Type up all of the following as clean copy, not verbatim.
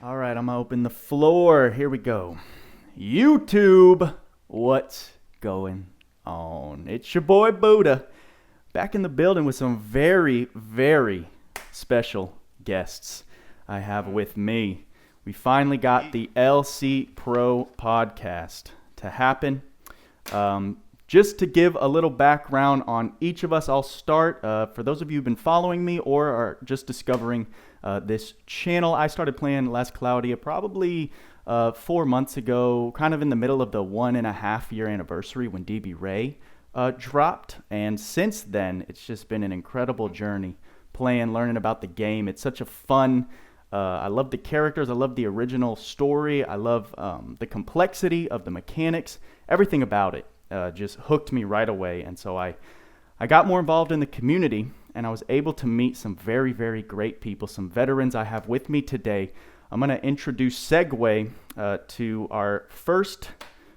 All right, I'm gonna open the floor. Here we go. YouTube, what's going on? It's your boy Booda, back in the building with some very, very special guests I have with me. We finally got the LC Pro podcast to happen. Just to give a little background on each of us, I'll start. For those of you who've been following me or are just discovering this channel, I started playing Les Cloudia probably 4 months ago, kind of in the middle of the 1.5 year anniversary when DB Ray dropped. And since then, it's just been an incredible journey playing, learning about the game. It's such a fun, I love the characters, I love the original story, I love the complexity of the mechanics, everything about it. Just hooked me right away. And so I got more involved in the community, and I was able to meet some very, very great people, some veterans I have with me today. I'm going to introduce Segue to our first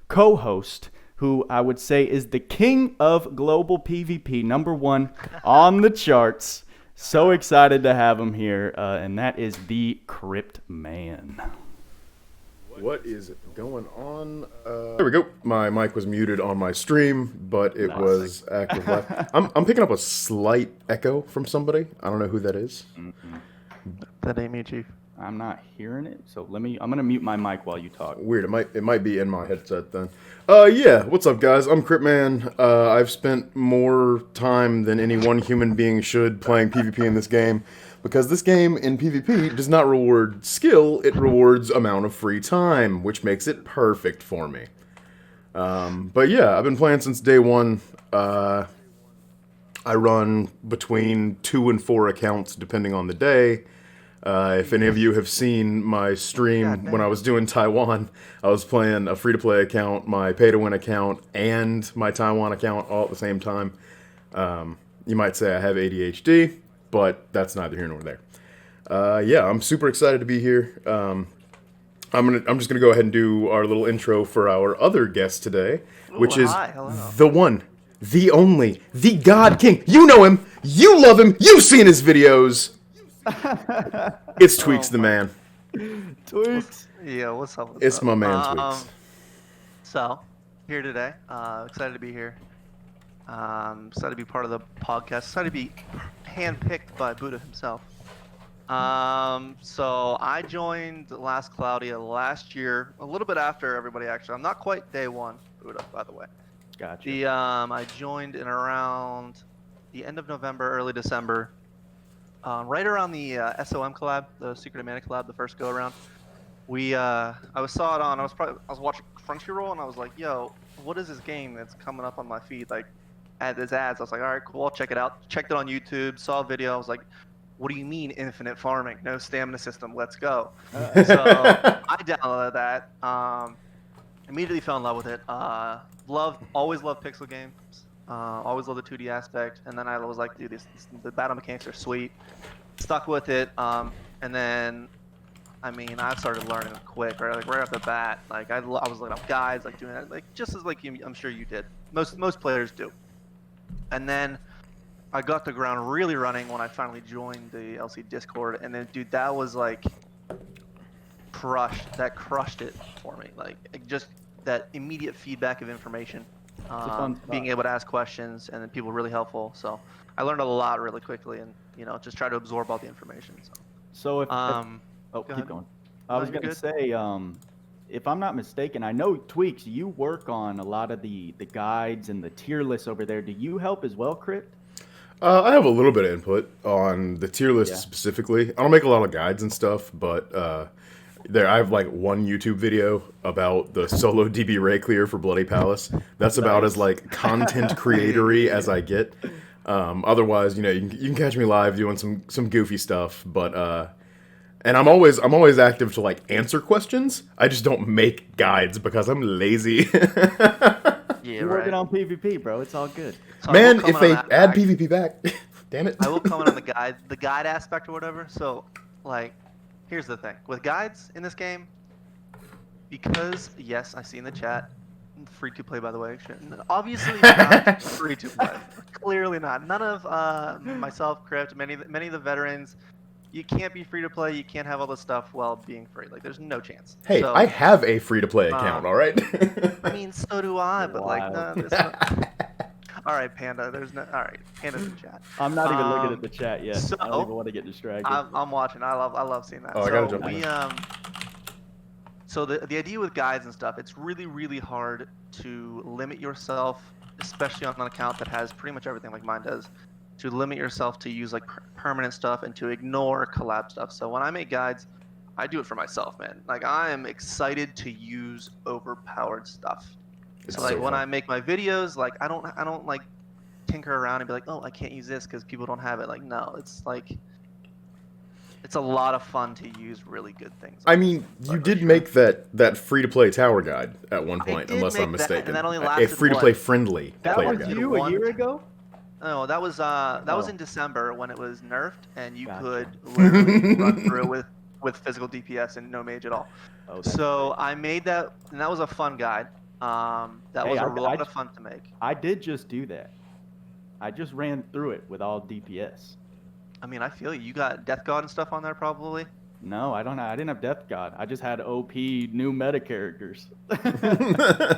co-host, who I would say is the king of global PvP, #1 on the charts. So excited to have him here, and that is TheKryptman. What is going on? There we go. My mic was muted on my stream, but it was active live. I'm picking up a slight echo from somebody. I don't know who that is. That ain't me, Chief. I'm not hearing it, so I'm gonna mute my mic while you talk. Weird. It might be in my headset then. Yeah. What's up, guys? I'm Kryptman. I've spent more time than any one human being should playing PvP in this game, because this game in PvP does not reward skill, it rewards amount of free time, which makes it perfect for me. But yeah, I've been playing since day one. I run between 2 and 4 accounts depending on the day. If any of you have seen my stream when I was doing Taiwan, I was playing a free-to-play account, my pay-to-win account, and my Taiwan account all at the same time. You might say I have ADHD, but that's neither here nor there. Yeah, I'm super excited to be here. I'm just gonna go ahead and do our little intro for our other guest today, which is the one, the only, the God King. You know him, you love him, you've seen his videos. It's Tweacz the man. Tweacz. Yeah, what's up? It's my man Tweacz. So, here today. Excited to be here. Excited to be part of the podcast. Excited to be handpicked by Booda himself. So I joined Last Cloudia last year, a little bit after everybody actually. I'm not quite day one, Booda, by the way. Gotcha. I joined in around the end of November, early December. Right around the SOM collab, the Secret of Mana collab, the first go around. I saw it on. I was watching Crunchyroll, and I was like, "Yo, what is this game that's coming up on my feed? Like, there's ads." I was like, "All right, cool. I'll check it out." Checked it on YouTube. Saw a video. I was like, "What do you mean infinite farming? No stamina system? Let's go!" So I downloaded that. Immediately fell in love with it. Always loved pixel games. Always loved the 2D aspect, and then I was like, dude, the battle mechanics are sweet. Stuck with it, and then, I mean, I started learning quick, right? Like right off the bat. Like I was looking up guides, like doing that, like just as like I'm sure you did. Most players do. And then I got the ground really running when I finally joined the LC Discord, and then, dude, that was like crushed it for me. Like just that immediate feedback of information. Being able to ask questions, and then people were really helpful. So I learned a lot really quickly, and just try to absorb all the information. So keep going. I was gonna say, if I'm not mistaken, I know Tweacz, you work on a lot of the guides and the tier lists over there. Do you help as well, Crypt? I have a little bit of input on the tier list specifically. I don't make a lot of guides and stuff, but I have like one YouTube video about the solo DB Ray clear for Bloody Palace. That's about as like content creatory as I get. Otherwise, you can catch me live doing some goofy stuff, but and I'm always active to like answer questions. I just don't make guides because I'm lazy. You're working on PvP, bro. It's all good. So man, if they add PvP back, damn it. I will comment on the guide aspect or whatever. So, like, here's the thing with guides in this game, because yes, I see in the chat, free to play, by the way. Obviously not free to play. Clearly not. None of myself, Crypt, many of the veterans, you can't be free to play. You can't have all this stuff while being free. Like, there's no chance. Hey, so, I have a free-to-play account, all right? I mean, so do I, but like, Wild. no, it's not. All right, Panda. There's no. All right, Panda's in chat. I'm not even looking at the chat yet. So I don't even want to get distracted. I'm watching. I love seeing that. Oh, I so gotta jump we in. So the idea with guides and stuff, it's really hard to limit yourself, especially on an account that has pretty much everything like mine does, to limit yourself to use like permanent stuff and to ignore collab stuff. So when I make guides, I do it for myself, man. Like, I am excited to use overpowered stuff. It's So like so when fun. I make my videos, like I don't like tinker around and be like, oh, I can't use this because people don't have it. Like, no, it's like it's a lot of fun to use really good things. I mean, you did make that free-to-play tower guide at one point, did unless make I'm that, mistaken. and that only A lasted, free-to-play what? friendly That player was guide. you a year ago? No, that was Oh. in December when it was nerfed, and you Gotcha. could literally run through it with physical DPS and no mage at all. Oh, that's So I made that, and that was a fun guide. That Hey, was a I- lot I- of fun to make. I did just do that. I just ran through it with all DPS. I mean, I feel you. You got Death God and stuff on there probably. No, I don't. I didn't have Death God. I just had OP new meta characters.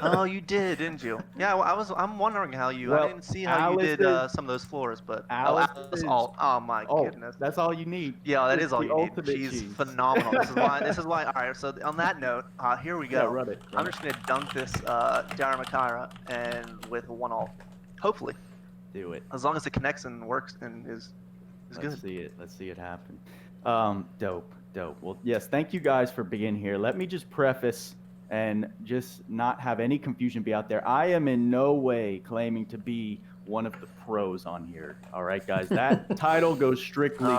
Oh, you did, didn't you? Yeah, well, I'm wondering how you. Well, I didn't see how Alice you did is- some of those floors, but Alice Alice is- alt. Oh my Oh, goodness. that's all you need. Yeah, that It's is all the you need. ultimate She's cheese. phenomenal. This is why. This is why. All right. So on that note, here we go. Yeah, run it. I'm just gonna dunk this Dharmakara and with one alt. Hopefully, Do it. as long as it connects and works and is Let's good. see it. Let's see it happen. Dope. Well, yes, thank you guys for being here. Let me just preface and just not have any confusion be out there. I am in no way claiming to be one of the pros on here. All right, guys. That title goes strictly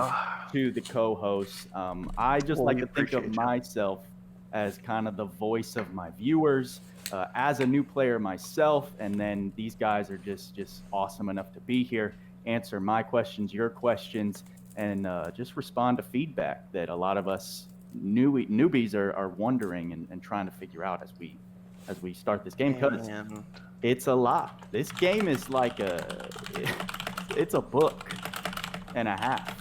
to the co-hosts. I just Well, like we to think of appreciate you. myself as kind of the voice of my viewers, as a new player myself, and then these guys are just awesome enough to be here, answer my questions, your questions, and just respond to feedback that a lot of us newbies are wondering and trying to figure out as we start this game, because Man. it's a lot. This game is like it's a book and a half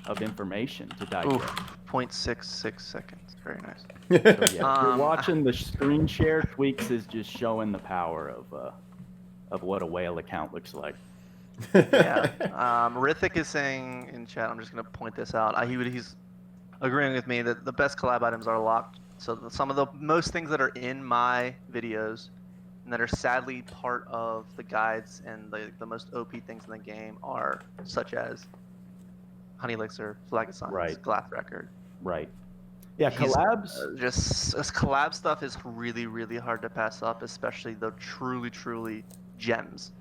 of information to digest. Oof. 0.66 seconds. Very nice. So yeah, if you're Um, watching the screen share, Tweacz is just showing the power of what a whale account looks like. Yeah. Rithik is saying in chat, I'm just going to point this out. He's agreeing with me that the best collab items are locked. So some of the most things that are in my videos and that are sadly part of the guides and the most OP things in the game are such as Honey Elixir, Flag of Science, Right. Glass Record. Right. Yeah, He's- collabs. Just this collab stuff is really hard to pass up, especially the truly gems.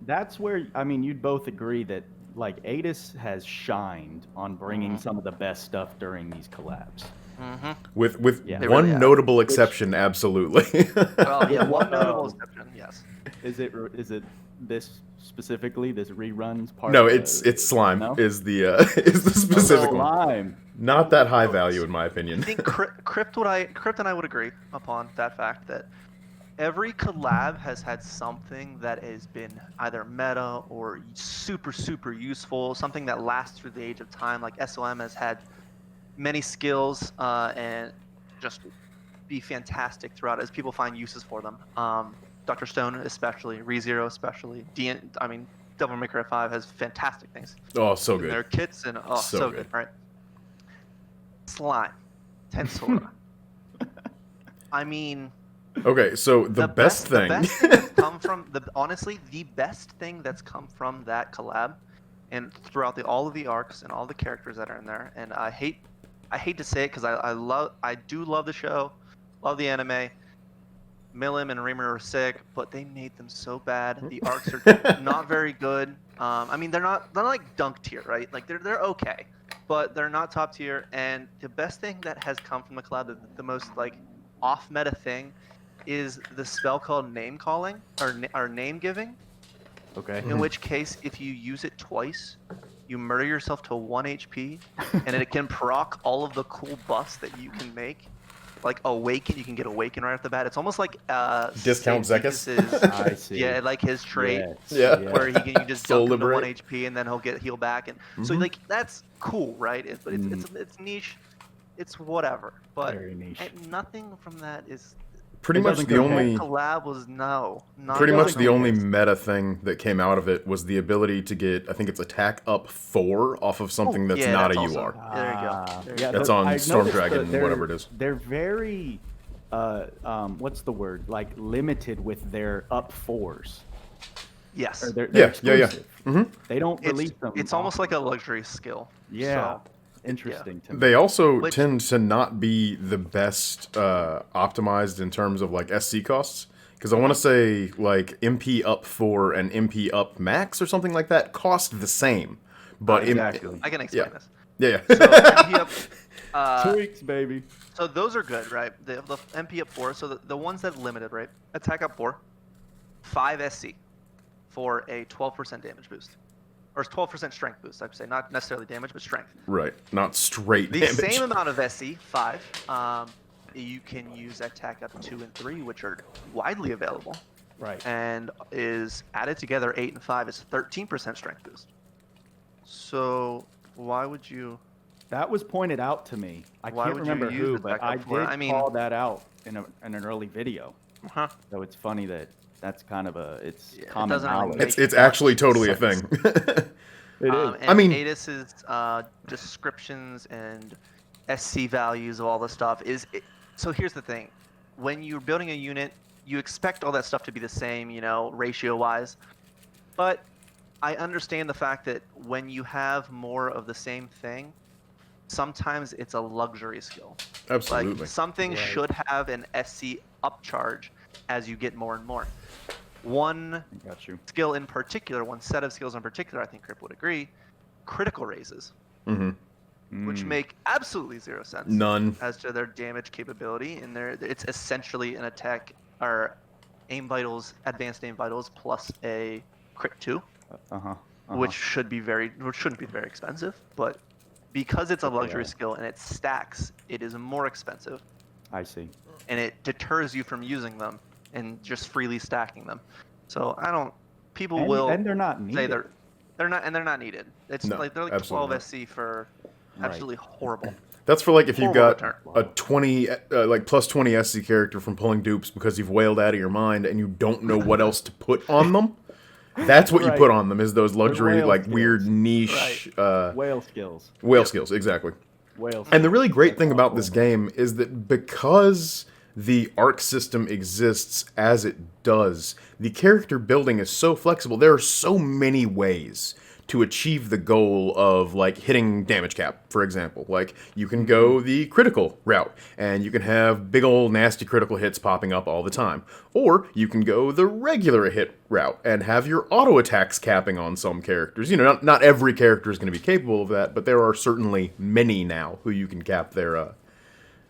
That's where, I mean, you'd both agree that like Adis has shined on bringing some of the best stuff during these collabs. Mm-hmm. With Yeah. They one really have. notable exception, absolutely. Well, yeah, one well, notable exception, yes. Is it this specifically, this reruns part? No, of it's slime no? is the specific one. Slime. Not that high value in my opinion. I think Crypt and I would agree upon that fact that every collab has had something that has been either meta or super useful, something that lasts through the age of time. Like SOM has had many skills and just be fantastic throughout as people find uses for them. Dr. Stone especially, ReZero especially, Devil May Cry 5 has fantastic things. Oh, so in their good. kits and So so good. good, right? Slime, Tensora. I mean, Okay, so the best thing. the best thing that's come from honestly, the best thing that's come from that collab, and throughout all of the arcs and all the characters that are in there. And I hate to say it because I do love the show, love the anime. Milim and Reamer are sick, but they made them so bad. The arcs are not very good. I mean, they're not like dunk tier, right? Like they're okay, but they're not top tier. And the best thing that has come from the collab, the most like off meta thing, is the spell called name calling or name giving. Okay. In which case, if you use it twice, you murder yourself to 1 HP, and it can proc all of the cool buffs that you can make. like Awaken. You can get Awaken right off the bat. It's almost like Discount Saint Zekis? Vitus's- I see. Yeah, like his trait. Yeah. Where you just Soul dunk him to one Liberate. HP and then he'll get healed back, and so like that's cool, right? But it's niche, it's whatever. But Very niche. nothing from that is Pretty It much doesn't the compare. only collab was not pretty much even the only close. meta thing that came out of it was the ability to get, I think it's attack up 4 off of something that's yeah, not that's a also- UR. There you go. There you go. That's but on I Storm noticed Dragon, that they're- whatever it is. They're very, what's the word? Like limited with their up 4s. Yes. Or they're Yeah. exclusive. They don't It's, release them. it's almost often. like a luxury skill. Yeah. So, Interesting to me. They also Which- tend to not be the best optimized in terms of like SC costs. Because I want to say like MP up 4 and MP up max or something like that cost the same. But Exactly. I can explain Yeah. this. yeah. So MP up, Tweacz, baby. so those are good, right? The MP up 4. So the ones that limited, right? Attack up 4, 5 SC for a 12% damage boost, or 12% strength boost. I'd say not necessarily damage, but strength. Right. Not straight The damage. same amount of SC, 5. You can use attack up 2 and 3, which are widely available, Right. and is added together. 8 and 5 is 13% strength boost. So why would you? That was pointed out to me. I Why can't would you remember use who, the but I backup for it? did I mean- call that out in an early video. Huh? So it's funny that that's kind of it's Yeah, it common doesn't really knowledge. make It's actually totally a sense. thing. It is. And I mean- Adis's descriptions and SC values of all the stuff so here's the thing: when you're building a unit, you expect all that stuff to be the same, ratio wise. But I understand the fact that when you have more of the same thing, sometimes it's a luxury skill. Absolutely. Like something Right. should have an SC upcharge as you get more and more. One I got you. skill in particular, one set of skills in particular, I think Kryp would agree, critical raises, which make absolutely zero sense None. as to their damage capability. And it's essentially an attack or aim vitals, advanced aim vitals plus a crit 2, which shouldn't be very expensive, but because it's a luxury skill and it stacks, it is more expensive, I see. and it deters you from using them and just freely stacking them. So people And, will and they're not say needed. they're not needed. It's No, like they're like absolutely 12 SC for absolutely horrible. That's for like if you've Horrible got return. a 20, like plus 20 SC character from pulling dupes because you've wailed out of your mind and you don't know what else to put on them. That's what you Right. put on them is those luxury, whale like skills. weird niche Whale skills. whale skills. Exactly. Whale skills. And the really great thing all about cool. this game is that because the Ark system exists as it does, the character building is so flexible. There are so many ways to achieve the goal of like hitting damage cap, for example. Like you can go the critical route and you can have big old nasty critical hits popping up all the time. Or you can go the regular hit route and have your auto attacks capping on some characters. Not every character is going to be capable of that, but there are certainly many now who you can cap their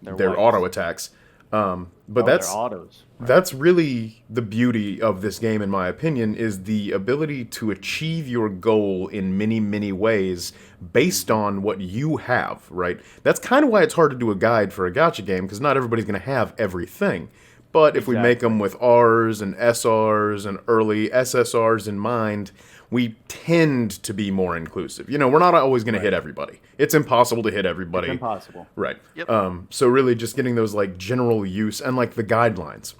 whites. auto attacks. But They're that's autos. that's really the beauty of this game, in my opinion, is the ability to achieve your goal in many, many ways based on what you have, right? That's kind of why it's hard to do a guide for a gacha game, because not everybody's going to have everything. But if we make them with Rs and SRs and early SSRs in mind, we tend to be more inclusive. We're not always going to hit everybody. It's impossible to hit everybody. It's impossible. Right. Yep. So really just getting those like general use and like the guidelines.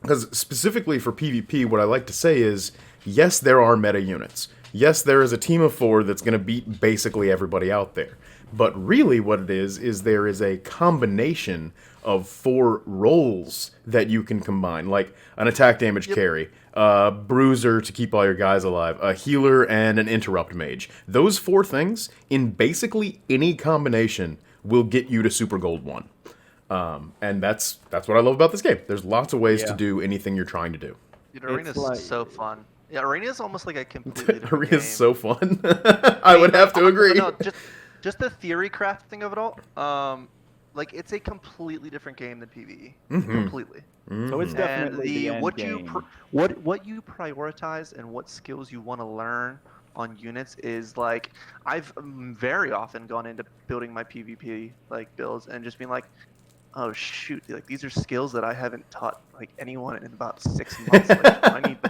Because specifically for PvP, what I like to say is, yes, there are meta units. Yes, there is a team of 4 that's going to beat basically everybody out there. But really what it is there is a combination of 4 roles that you can combine. Like an attack damage carry, a bruiser to keep all your guys alive, a healer, and an interrupt mage. Those 4 things, in basically any combination, will get you to Super Gold 1. And that's what I love about this game. There's lots of ways to Yeah. do anything you're trying to do. Dude, Arena's like- so fun. Yeah, Arena's almost like a completely different game. Arena's so fun. I would have to agree. No, just the theory crafting of it all. Like it's a completely different game than PvE. Completely. So it's And definitely the end what game. you what you prioritize and what skills you want to learn on units is like I've very often gone into building my PvP like builds and just being like, oh shoot, like these are skills that I haven't taught like anyone in about 6 months. Like,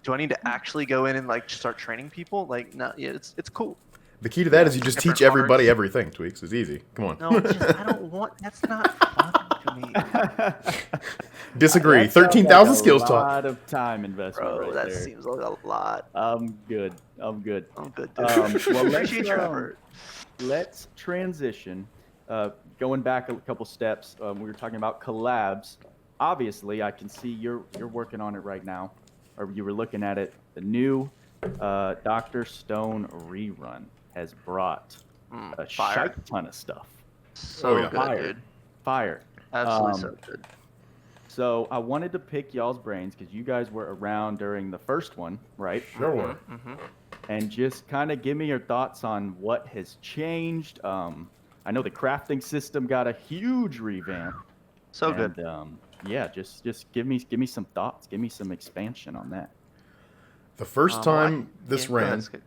do I need to actually go in and like start training people? Like, no, yeah, it's cool. The key to that is you just Different teach everybody arts. everything, Tweacz. It's easy. Come on. No, it's just I don't want. That's not fun to me, Disagree. That sounds 13,000 like skills a taught. lot of time investment bro. right That there. seems like a lot. I'm good. I'm good. I'm good, dude. Well, Appreciate your effort. let's transition. Going back a couple steps, we were talking about collabs. Obviously, I can see you're working on it right now, or you were looking at it. The new Dr. Stone rerun has brought a Fire. shite ton of stuff. So yeah. good, Fire. dude. Fire. Absolutely so good. So I wanted to pick y'all's brains because you guys were around during the first one, right? Sure. And just kind of give me your thoughts on what has changed. I know the crafting system got a huge revamp. So and, good. Yeah, just give me some thoughts. Give me some expansion on that. The first time this yeah, ran that's good.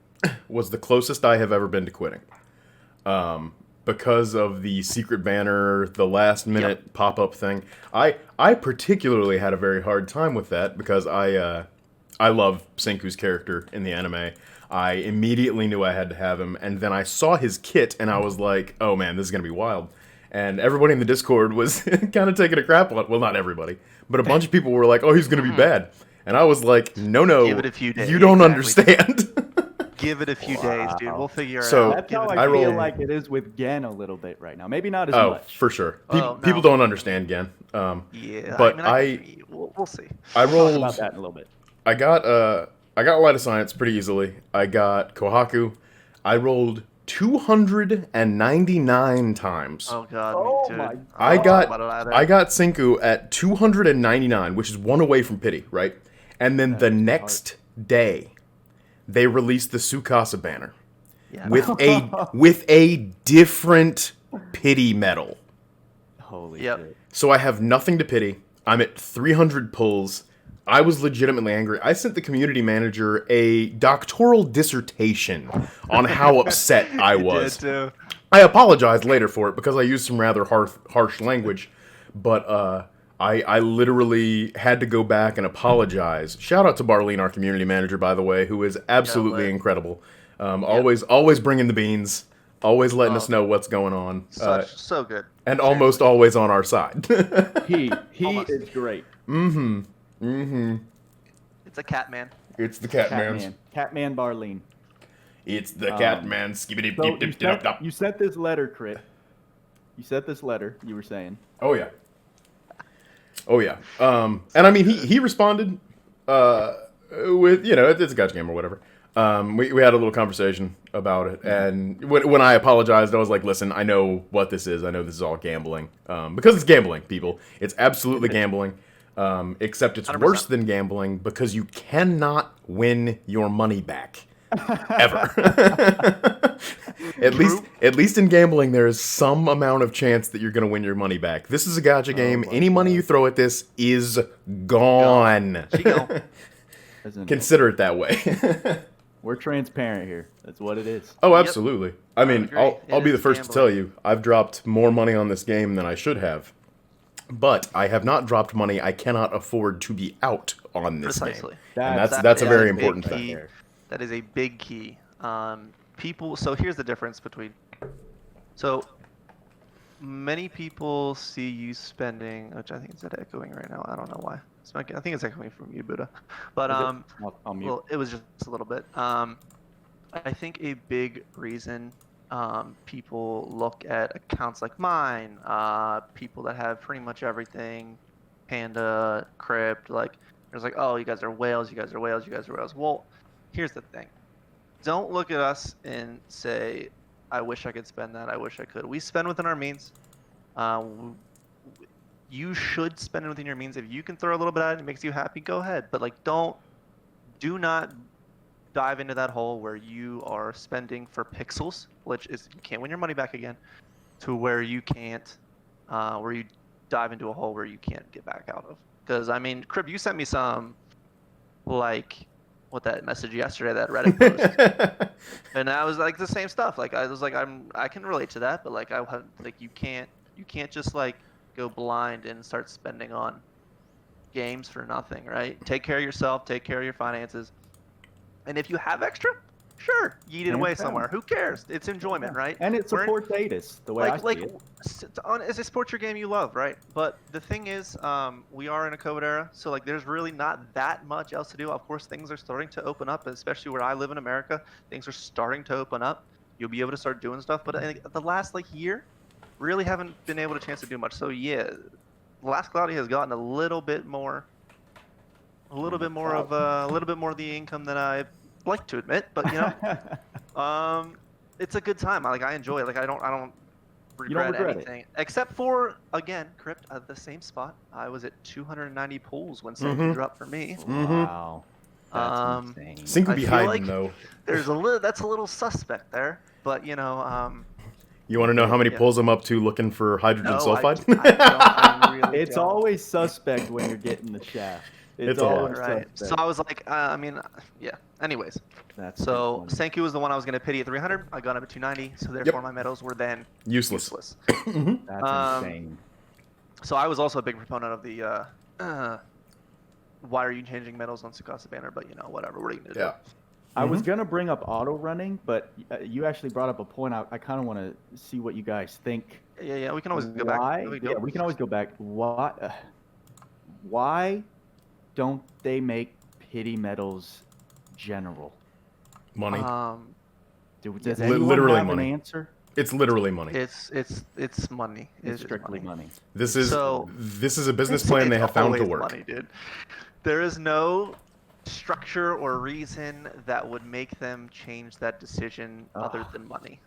was the closest I have ever been to quitting. Because of the secret banner, the last minute pop-up thing. I particularly had a very hard time with that because I love Senku's character in the anime. I immediately knew I had to have him, and then I saw his kit, and I was like, oh man, this is going to be wild. And everybody in the Discord was kind of taking a crap on it. Well, not everybody, but a bunch of people were like, oh, he's going to be bad. And I was like, no, Give it a few days. you don't Exactly. understand. Give it a few days, dude. We'll figure it So, out. That's Give how it I a feel few days. like it is with Gen a little bit right now. Maybe not as Oh, much. for sure. Oh, People no. don't understand again. Yeah, but we'll see. I Talk rolled. about that in a little bit. I got Light of Science pretty easily. I got Kohaku. I rolled 299 times. Oh god, Oh me too. my I Don't got talk about it either. I got Senku at 299, which is one away from pity, right? And then the next day, they released the Tsukasa banner Yeah. with a different pity medal. Holy Yep. shit. So I have nothing to pity. I'm at 300 pulls. I was legitimately angry. I sent the community manager a doctoral dissertation on how upset I was. Did too. I apologized later for it because I used some rather harsh language, but I literally had to go back and apologize. Shout out to Barlene, our community manager, by the way, who is absolutely lit. incredible. Always bringing the beans, always letting us know what's going on, So good. and almost always on our side. He Almost. is great. It's a cat man. It's the Catman. Catman Barlene. It's the Catman. Skibbity So dip dip dip dip. you sent this letter, Crit. You sent this letter. You were saying. Oh yeah. Oh yeah. And I mean, he responded with, you know, it's a gacha game or whatever. We had a little conversation about it, and when I apologized, I was like, listen, I know what this is. I know this is all gambling. Because it's gambling, people. It's absolutely gambling. Except it's 100%. worse than gambling because you cannot win your money back. Ever. At least in gambling, there is some amount of chance that you're going to win your money back. This is a gacha game. Any money you throw at this is gone. She go. Consider it that way. We're transparent here. That's what it is. Oh, absolutely. I mean, agree. I'll It be the is first to tell you, I've dropped more money on this game than I should have. But I have not dropped money I cannot afford to be out on this Precisely. game. And That's- that's a That very is a big important key. thing. That is a big key. People. So here's the difference between. So many people see you spending, which I think is echoing right now. I don't know why. I think it's echoing from you, Buddha. But I'll mute. well, it was just a little bit. I think a big reason people look at accounts like mine, people that have pretty much everything, Panda, Crypt, like, there's like, oh, you guys are whales, you guys are whales, you guys are whales. Well, here's the thing. Don't look at us and say, I wish I could spend that, I wish I could. We spend within our means. You should spend it within your means. If you can throw a little bit at it, it makes you happy, go ahead. But like, do not dive into that hole where you are spending for pixels, which is you can't win your money back again, to where you can't, where you dive into a hole where you can't get back out of. Because I mean, Crib, you sent me some, like, what that message yesterday, that Reddit post, and I was like the same stuff. Like I was like, I can relate to that, but like you can't just like go blind and start spending on games for nothing, right? Take care of yourself, take care of your finances. And if you have extra, sure, yeet it away somewhere. Who cares? It's enjoyment, right? And it supports ATIS, the way I see it. As a sports your game you love, right? But the thing is, we are in a COVID era, so like there's really not that much else to do. Of course, things are starting to open up, especially where I live in America. Things are starting to open up. You'll be able to start doing stuff. But the last like year, really haven't been able to chance to do much. So yeah, the last Cloudia has gotten a little bit more of the income than I like to admit. But you know, it's a good time. I enjoy it. Like I don't regret anything except for, again, Crypt at the same spot. I was at 290 pulls when something dropped for me. Wow, that's insane. Sync would be hiding though. That's a little suspect there, but you know. You want to know how many pulls I'm up to looking for hydrogen sulfide? I really it's always suspect when you're getting the shaft. It's always right. So I was like, yeah. Anyways, so Senku was the one I was going to pity at 300. I got him at 290, so therefore my medals were then useless. That's insane. So I was also a big proponent of the why are you changing medals on Tsukasa banner? But you know, whatever. What are you going to do? I was going to bring up auto running, but you actually brought up a point. I kind of want to see what you guys think. Yeah. We can always go back. Yeah, we can always go back. Why don't they make pity medals general? Money. Does anyone literally have money. An answer? It's literally money. It's money. It's strictly money. This is a business plan they have found to work. Money, dude. There is no structure or reason that would make them change that decision other than money.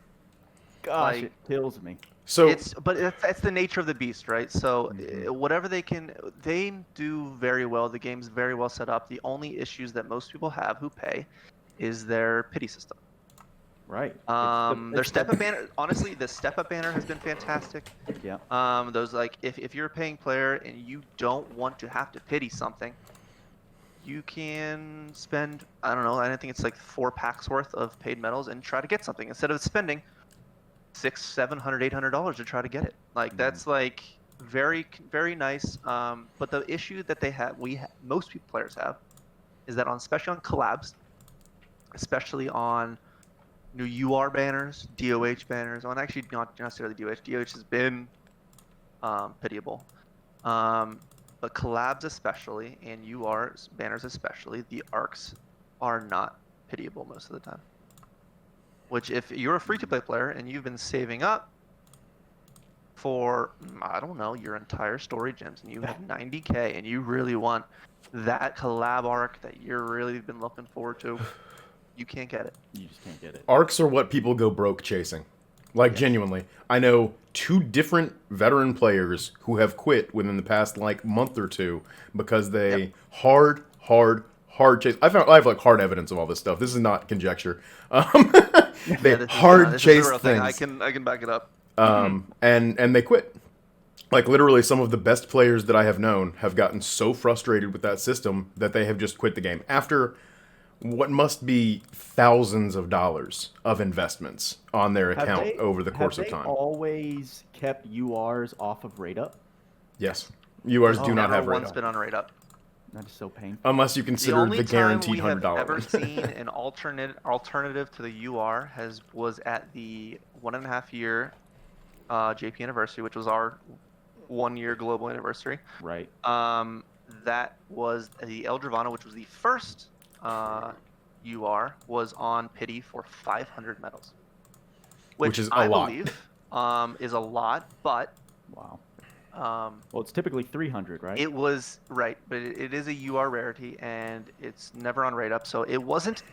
Gosh, it kills me. So but that's the nature of the beast, right? So whatever they do very well. The game's very well set up. The only issues that most people have who pay is their pity system. Right. Their step-up banner, honestly, the step-up banner has been fantastic. Yeah. Those like if you're a paying player and you don't want to have to pity something, you can spend, I don't know, I think it's like 4 packs worth of paid medals and try to get something instead of spending $600, $700, $800 to try to get it. Like that's like very, very nice. But the issue that they have, most people players have, is that especially on collabs, especially on new UR banners, DOH banners, actually not necessarily DOH. DOH has been pitiable. But collabs especially, and UR banners especially, the arcs are not pitiable most of the time. Which, if you're a free-to-play player and you've been saving up for, I don't know, your entire story gems, and you have 90k, and you really want that collab arc that you're really been looking forward to, you can't get it. You just can't get it. Arcs are what people go broke chasing. Like, genuinely. I know 2 different veteran players who have quit within the past, like, month or 2 because they hard chase. I have, like, hard evidence of all this stuff. This is not conjecture. They hard chase things. I can back it up. And they quit. Like, literally, some of the best players that I have known have gotten so frustrated with that system that they have just quit the game after what must be thousands of dollars of investments on their account over the course of time. Have they always kept URs off of rate up? Yes. URs do not have rate Never once up. been on rate up. That is so painful. Unless you consider the guaranteed $100 one. The only time we have one. ever seen an alternative to the UR was at the 1.5 year JP anniversary, which was our 1 year global anniversary. Right. That was the El Dravana, which was the first UR, was on pity for 500 medals, which is I a lot. believe is a lot, but wow. Well, it's typically 300, right? It was right, but it is a UR rarity, and it's never on rate up, so it wasn't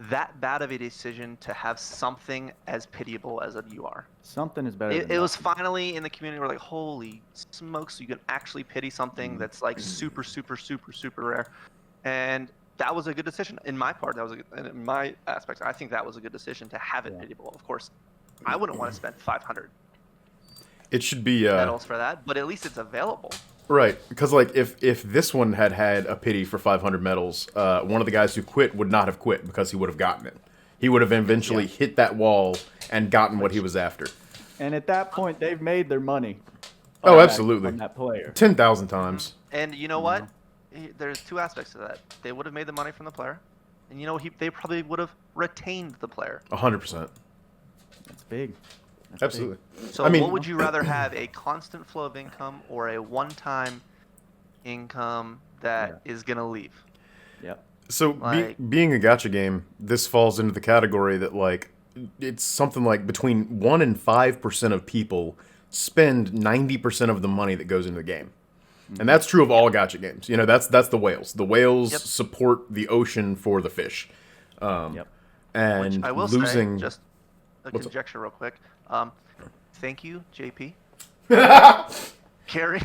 that bad of a decision to have something as pitiable as a UR. Something is better. It was finally in the community where like, holy smokes, you can actually pity something that's like super, super, super, super rare, and that was a good decision in my part. In my aspect, I think that was a good decision to have it pitiable. Of course, I wouldn't want to spend 500. It should be medals for that, but at least it's available. Right, because like if this one had a pity for 500 medals, one of the guys who quit would not have quit because he would have gotten it. He would have eventually hit that wall and gotten what he was after. And at that point, they've made their money. Oh, on absolutely. that player. 10,000 times. And you know what? There's two aspects to that. They would have made the money from the player, and they probably would have retained the player. 100%. That's big. That's Absolutely. So I mean, what would you rather have, a constant flow of income or a one-time income that is going to leave? Yep. So being a gacha game, this falls into the category that like it's something like between 1 and 5% of people spend 90% of the money that goes into the game. And that's true of all gacha games. You know, that's the whales. The whales support the ocean for the fish. Yep. And Which I will losing say, just a conjecture real quick. Thank you, JP. Carrying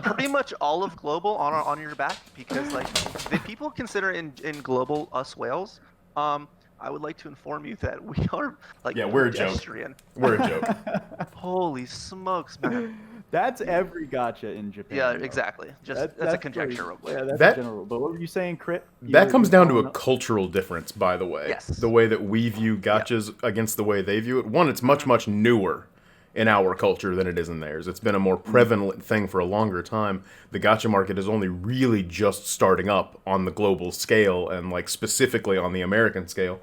pretty much all of global on your back, because like the people consider in global us whales. I would like to inform you that we are like we're a joke. pedestrian. We're a joke. Holy smokes, man! That's every gacha in Japan. Yeah, though. exactly. Just that's a conjecture real quick. Yeah, that's That- a general. But what were you saying, Crit? That comes down to a cultural difference, by the way. Yes. The way that we view gachas against the way they view it. One, it's much, much newer in our culture than it is in theirs. It's been a more prevalent thing for a longer time. The gacha market is only really just starting up on the global scale and like specifically on the American scale,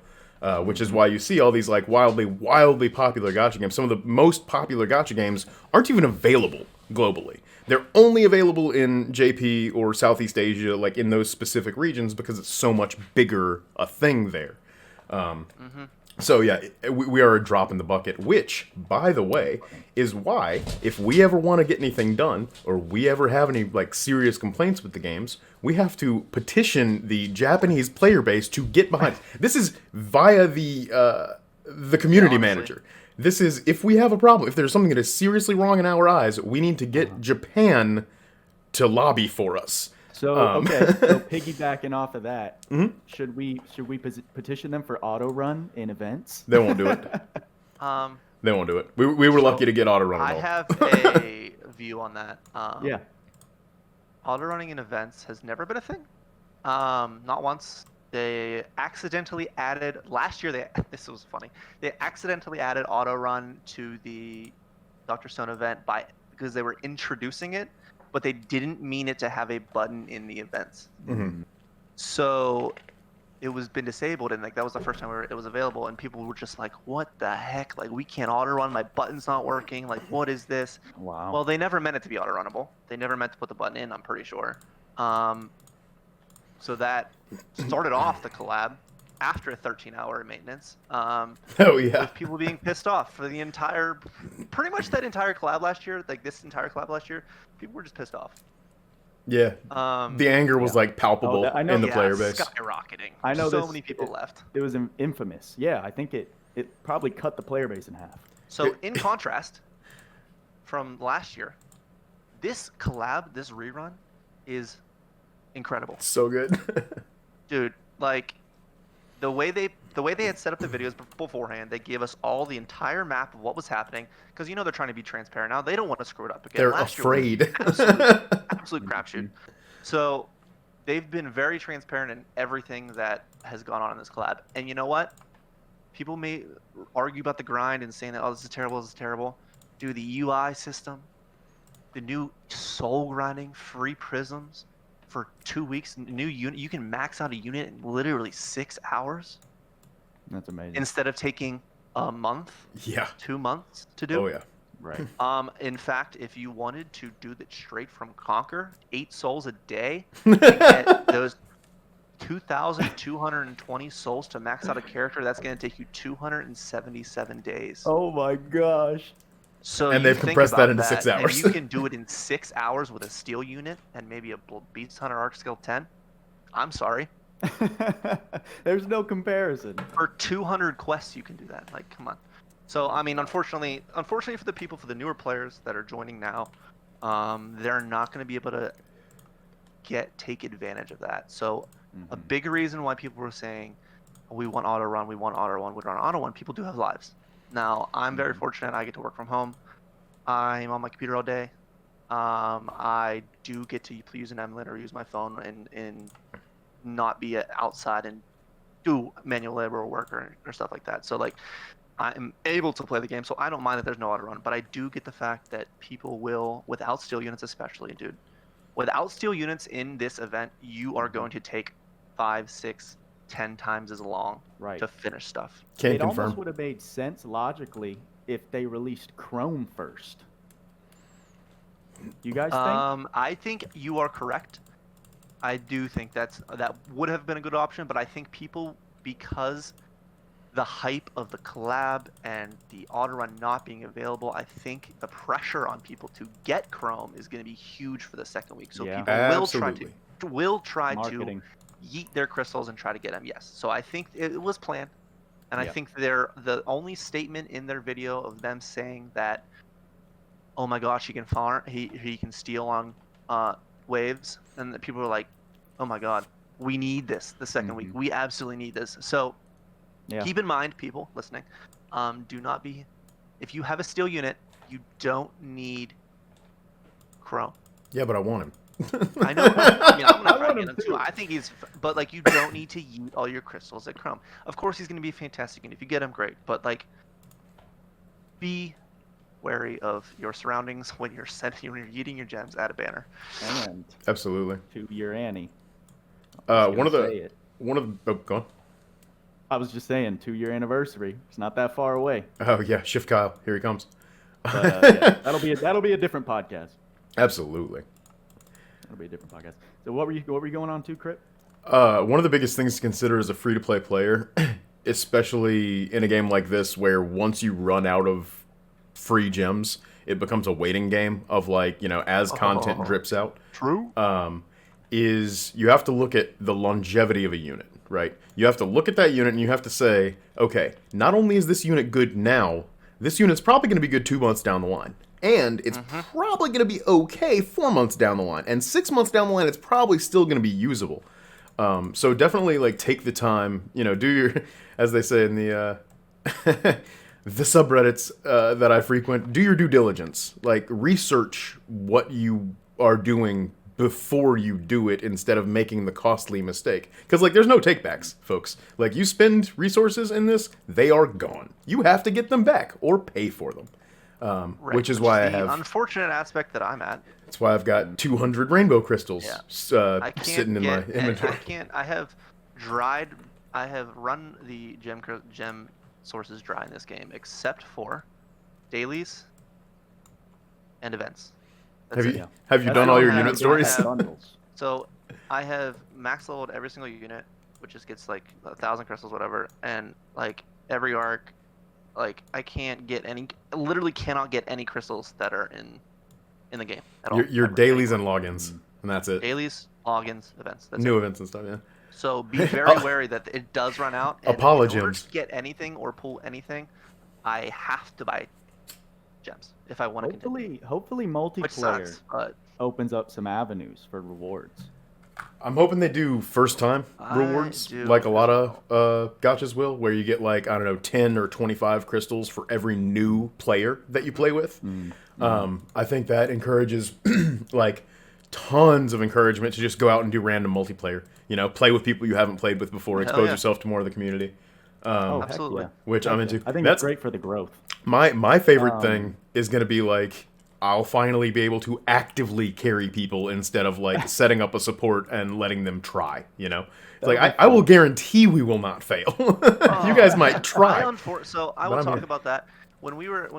which is why you see all these like wildly, wildly popular gacha games. Some of the most popular gacha games aren't even available globally. They're only available in JP or Southeast Asia, like in those specific regions, because it's so much bigger a thing there. So yeah, we are a drop in the bucket, which, by the way, is why if we ever want to get anything done, or we ever have any like serious complaints with the games, we have to petition the Japanese player base to get behind. This is via the community manager. This is if we have a problem, if there's something that is seriously wrong in our eyes, we need to get Japan to lobby for us. So so piggybacking off of that, should we petition them for auto run in events? They won't do it. They won't do it. We were lucky to get auto run. I have a view on that. Yeah. Auto running in events has never been a thing. Not once. They accidentally added last year. This was funny. They accidentally added auto run to the Dr. Stone event because they were introducing it, but they didn't mean it to have a button in the events. So it was been disabled, and like that was the first time where it was available, and people were just like, "What the heck? Like we can't auto run. My button's not working. Like what is this?" Wow. Well, they never meant it to be auto runnable. They never meant to put the button in. I'm pretty sure. So that started off the collab after a 13-hour maintenance. With people being pissed off for the pretty much that entire collab last year, like this entire collab last year, people were just pissed off. Yeah. The anger was like palpable in the player base. Skyrocketing. I know so many people left. It was infamous. Yeah, I think it probably cut the player base in half. So in contrast, from last year, this collab, this rerun, is incredible. So good. Dude, like the way they had set up the videos beforehand, they gave us all the entire map of what was happening, because you know they're trying to be transparent now. They don't want to screw it up again. They're Last afraid. Year was absolute crapshoot. So they've been very transparent in everything that has gone on in this collab. And you know what? People may argue about the grind and saying that, oh, this is terrible, this is terrible. Dude, the UI system, the new soul grinding, free prisms for 2 weeks, new unit. You can max out a unit in literally 6 hours. That's amazing. Instead of taking a month, 2 months to do. Oh yeah. Right. In fact, if you wanted to do that straight from Conquer, 8 souls a day, to get those 2,220 souls to max out a character, that's going to take you 277 days. Oh my gosh. So and they've compressed that into 6 hours. And you can do it in 6 hours with a steel unit and maybe a Beast Hunter Arc skill 10. I'm sorry. There's no comparison. For 200 quests, you can do that. Like, come on. So, I mean, unfortunately for the newer players that are joining now, they're not going to be able to take advantage of that. So, a big reason why people were saying, we want auto run, we want auto run, people do have lives. Now, I'm very fortunate. I get to work from home. I'm on my computer all day. I do get to use an emulator or use my phone and not be outside and do manual labor or work or stuff like that. So, like, I'm able to play the game, so I don't mind that there's no auto run. But I do get the fact that people will, without steel units especially, dude, without steel units in this event, you are going to take 5, 6, 10 times as long Right. to finish stuff. Can It almost confirm. would have made sense logically if they released Chrome first. You guys think? I think you are correct. I do think that would have been a good option, but I think people, because the hype of the collab and the auto run not being available, I think the pressure on people to get Chrome is going to be huge for the second week. So Yeah. people Absolutely. will try Marketing. to yeet their crystals and try to get them. Yes. So I think it was planned, and I Yeah. think the only statement in their video of them saying that, oh my gosh, he can farm, he can steal on waves, and the people are like, oh my god, we need this the second week. We absolutely need this. So Yeah. keep in mind, people listening, do not be, if you have a steel unit, you don't need Chrome. Yeah, but I want him. I know. I mean, I'm gonna I try want to him get him too. too. I think but like, you don't need to yeet all your crystals at Chrome. Of course, he's gonna be fantastic, and if you get him, great. But like, be wary of your surroundings when you're yeeting your gems at a banner. And Absolutely. to your Annie. One of Say the it. oh, go on. I was just saying, 2-year anniversary. It's not that far away. Oh yeah, Shift Kyle, here he comes. But yeah, that'll be a different podcast. Absolutely. That'll be a different podcast. So what were you going on to, Crypt? One of the biggest things to consider as a free-to-play player, especially in a game like this, where once you run out of free gems, it becomes a waiting game of like, as content drips out. True. Is you have to look at the longevity of a unit, right? You have to look at that unit and you have to say, okay, not only is this unit good now, this unit's probably going to be good 2 months down the line. And it's probably going to be okay 4 months down the line. And 6 months down the line, it's probably still going to be usable. So definitely, like, take the time, do your, as they say in the the subreddits that I frequent, do your due diligence. Like, research what you are doing before you do it instead of making the costly mistake. Because, like, there's no takebacks, folks. Like, you spend resources in this, they are gone. You have to get them back or pay for them. Right, Which is why I have... the unfortunate aspect that I'm at. That's why I've got 200 rainbow crystals I can't sitting in my inventory. I have run the gem sources dry in this game, except for dailies and events. That's it. Have you I done all don't your have- unit I stories? have- Bundles. So I have max leveled every single unit, which just gets like 1,000 crystals, whatever, and like every arc, like I literally cannot get any crystals that are in the game at all. Your ever. dailies and logins, and that's it. Dailies, logins, events. That's New it. events and stuff, yeah. So be very wary that it does run out. And in order Apologems. to get anything or pull anything, I have to buy gems if I want to continue. Hopefully Which multiplayer sucks, but opens up some avenues for rewards. I'm hoping they do first time I rewards, do like a lot as of gotchas will, where you get like, I don't know, 10 or 25 crystals for every new player that you play with. I think that encourages like tons of encouragement to just go out and do random multiplayer. Play with people you haven't played with before, Hell expose yeah. yourself to more of the community. Heck absolutely. yeah. Which I'm into. I think That's it's great for the growth. my favorite thing is going to be like, I'll finally be able to actively carry people instead of like setting up a support and letting them try, It's like, I will guarantee we will not fail. You guys might try. So I But will I'm talk here. about that. When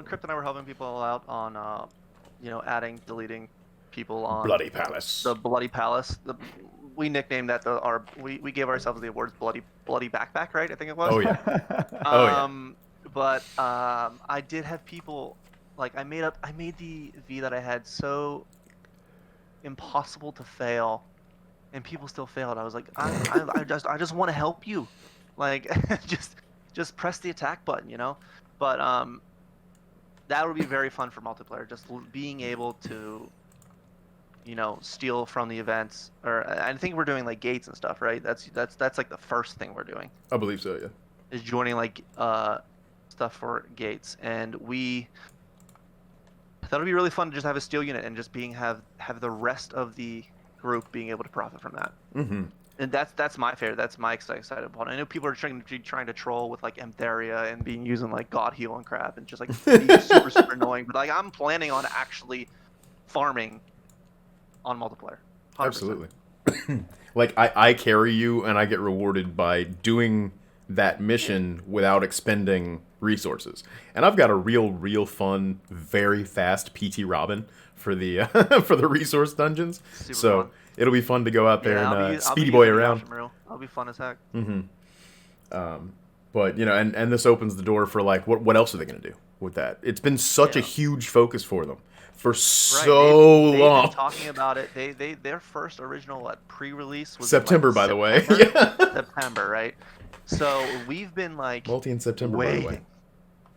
Crypt and I were helping people out on, adding, deleting people on Bloody Palace. the Bloody Palace. We nicknamed that we gave ourselves the awards Bloody Backpack, right? I think it was. Oh, yeah. But I did have people, like, I made the V that I had so impossible to fail, and people still failed. I was like, I just want to help you, like, just press the attack button, But that would be very fun for multiplayer, just being able to, steal from the events. Or I think we're doing like gates and stuff, right? That's like the first thing we're doing. I believe so, yeah. Is joining like stuff for gates, and we thought it'd be really fun to just have a steel unit and just have the rest of the group being able to profit from that. Mm-hmm. And that's my favorite. That's my excited about. I know people are trying to troll with like Emtheria and being using like God Heal and crap and just like being super annoying. But like I'm planning on actually farming on multiplayer. 100%. Absolutely. Like I carry you and I get rewarded by doing that mission without expending resources. And I've got a real fun, very fast PT Robin for the for the resource dungeons. Super So fun. it'll be fun to go out there and I'll be speedy boy using around. I'll be fun as heck. But you know, and this opens the door for like what else are they going to do with that? It's been such a huge focus for them for so they've long. been talking about it. Their first original pre-release was September, in, like, by the way. September. Yeah. September, right? So we've been like Multi in September, by the way. waiting,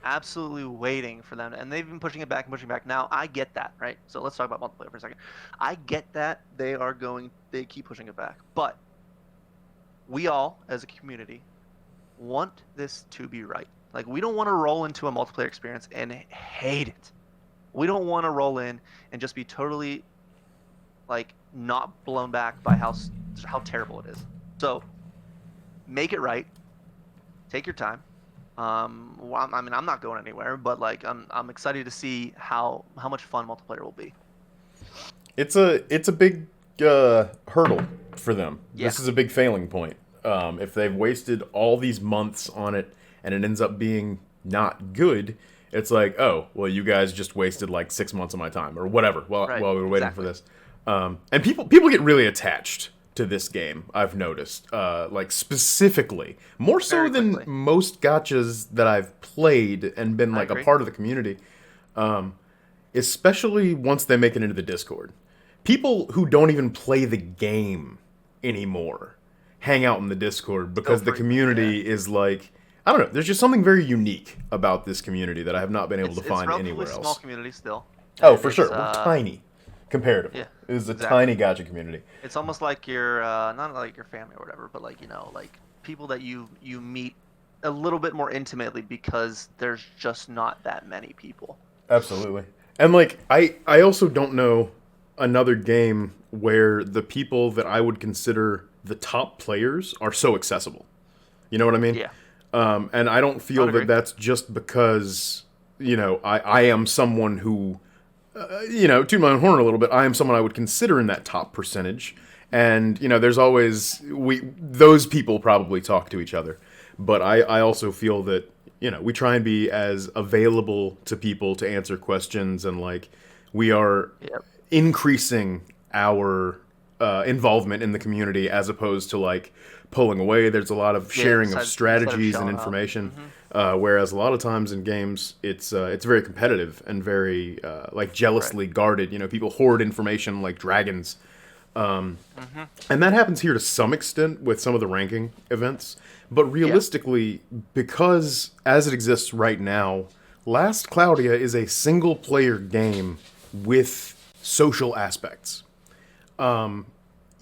absolutely waiting for them, and they've been pushing it back and pushing back. Now I get that, right? So let's talk about multiplayer for a second. I get that they keep pushing it back, but we all, as a community, want this to be right. Like we don't want to roll into a multiplayer experience and hate it. We don't want to roll in and just be totally like not blown back by how terrible it is. So make it right. Take your time. Well, I mean, I'm not going anywhere, but like I'm excited to see how much fun multiplayer will be. It's a big hurdle for them. Yeah. This is a big failing point. If they've wasted all these months on it and it ends up being not good, it's like, oh, well, you guys just wasted like 6 months of my time or whatever while we were waiting for this. And people get really attached to this game, I've noticed. Like specifically, more so than most gachas that I've played and been like a part of the community. Especially once they make it into the Discord. People who don't even play the game anymore hang out in the Discord because the community is like, I don't know, there's just something very unique about this community that I have not been able to find anywhere else. It's a small community still. Oh, for sure. We're tiny comparatively. Yeah, it is a tiny gacha community. It's almost like your not like your family or whatever, but like, you know, like people that you meet a little bit more intimately because there's just not that many people. Absolutely. And like I also don't know another game where the people that I would consider the top players are so accessible. You know what I mean? Yeah. And I don't feel that that's just because, you know, I am someone who, you know, to my own horn a little bit, I am someone I would consider in that top percentage. And, you know, there's always, those people probably talk to each other. But I also feel that, you know, we try and be as available to people to answer questions, and like we are increasing our involvement in the community as opposed to like pulling away. There's a lot of sharing of strategies and information, whereas a lot of times in games it's very competitive and very like jealously guarded. You know, people hoard information like dragons, and that happens here to some extent with some of the ranking events. But realistically, because as it exists right now, Last Cloudia is a single-player game with social aspects.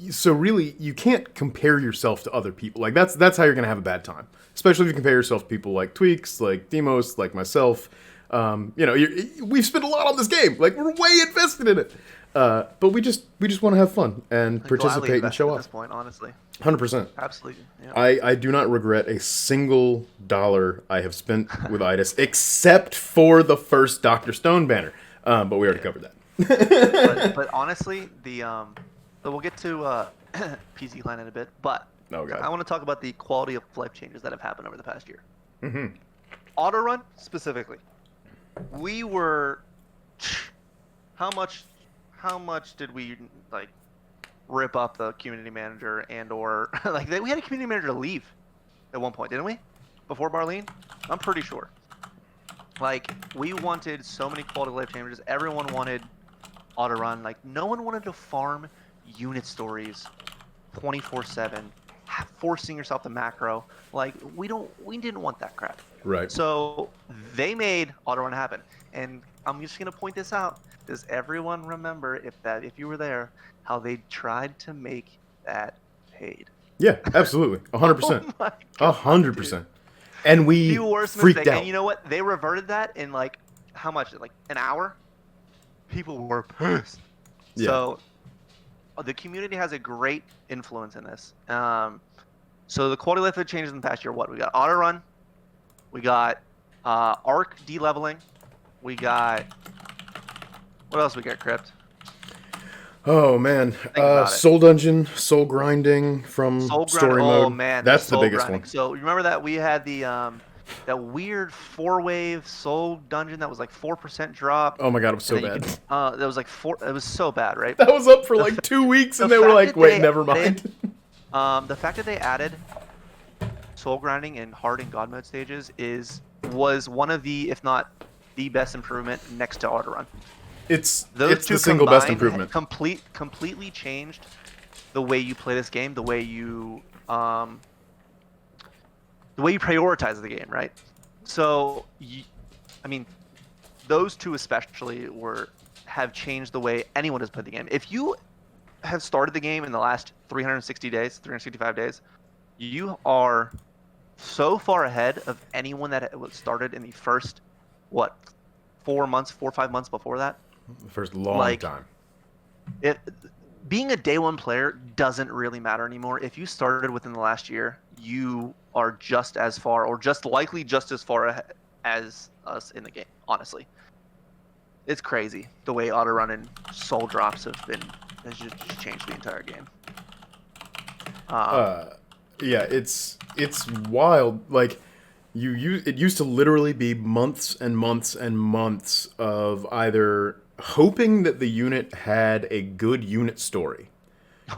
So really, you can't compare yourself to other people. Like that's how you're gonna have a bad time, especially if you compare yourself to people like Tweacz, like Demos, like myself. You know, we've spent a lot on this game. Like we're way invested in it, but we just want to have fun and participate and show at off. This point, honestly, 100%. Absolutely. Yeah. I do not regret a single dollar I have spent with IDIS, except for the first Dr. Stone banner. But we already covered that. but honestly, so we'll get to PC Clan in a bit, but I want to talk about the quality of life changes that have happened over the past year. Autorun specifically, we were how much did we like rip up the community manager and or like we had a community manager leave at one point, didn't we? Before Barlene, I'm pretty sure. Like we wanted so many quality of life changes. Everyone wanted Autorun. Like no one wanted to farm unit stories 24/7, forcing yourself to macro. Like we didn't want that crap. Right. So they made Autorun happen, and I'm just gonna point this out. Does everyone remember if you were there, how they tried to make that paid? Yeah, absolutely, 100%, 100%. And we freaked out. And you know what? They reverted that in like how much? Like an hour. People were pissed. Yeah. So the community has a great influence in this. So the quality of life that changed in the past year. What we got? Auto run. We got arc de-leveling. We got what else? We got crypt. Oh man, soul dungeon, soul grinding from story mode. Oh man, that's the soul biggest grinding. one. So remember that we had the that weird 4-wave soul dungeon that was like 4% drop. Oh my god, it was so bad. That was like it was so bad, right? That was up for like 2 weeks, and they were like, "Wait, never mind." The fact that they added soul grinding in hard and god mode stages was one of the, if not the best improvement next to auto run. It's the single best improvement. Completely changed the way you play this game, the way you prioritize the game, right? So, I mean, those two especially have changed the way anyone has played the game. If you have started the game in the last 365 days, you are so far ahead of anyone that started in the first 4 or 5 months before that. The first long time. Being a day one player doesn't really matter anymore. If you started within the last year, you are just as far, or just likely just as far ahead as us in the game. Honestly, it's crazy the way auto run and soul drops has just changed the entire game. Yeah, it's wild. Like it used to literally be months and months and months of either hoping that the unit had a good unit story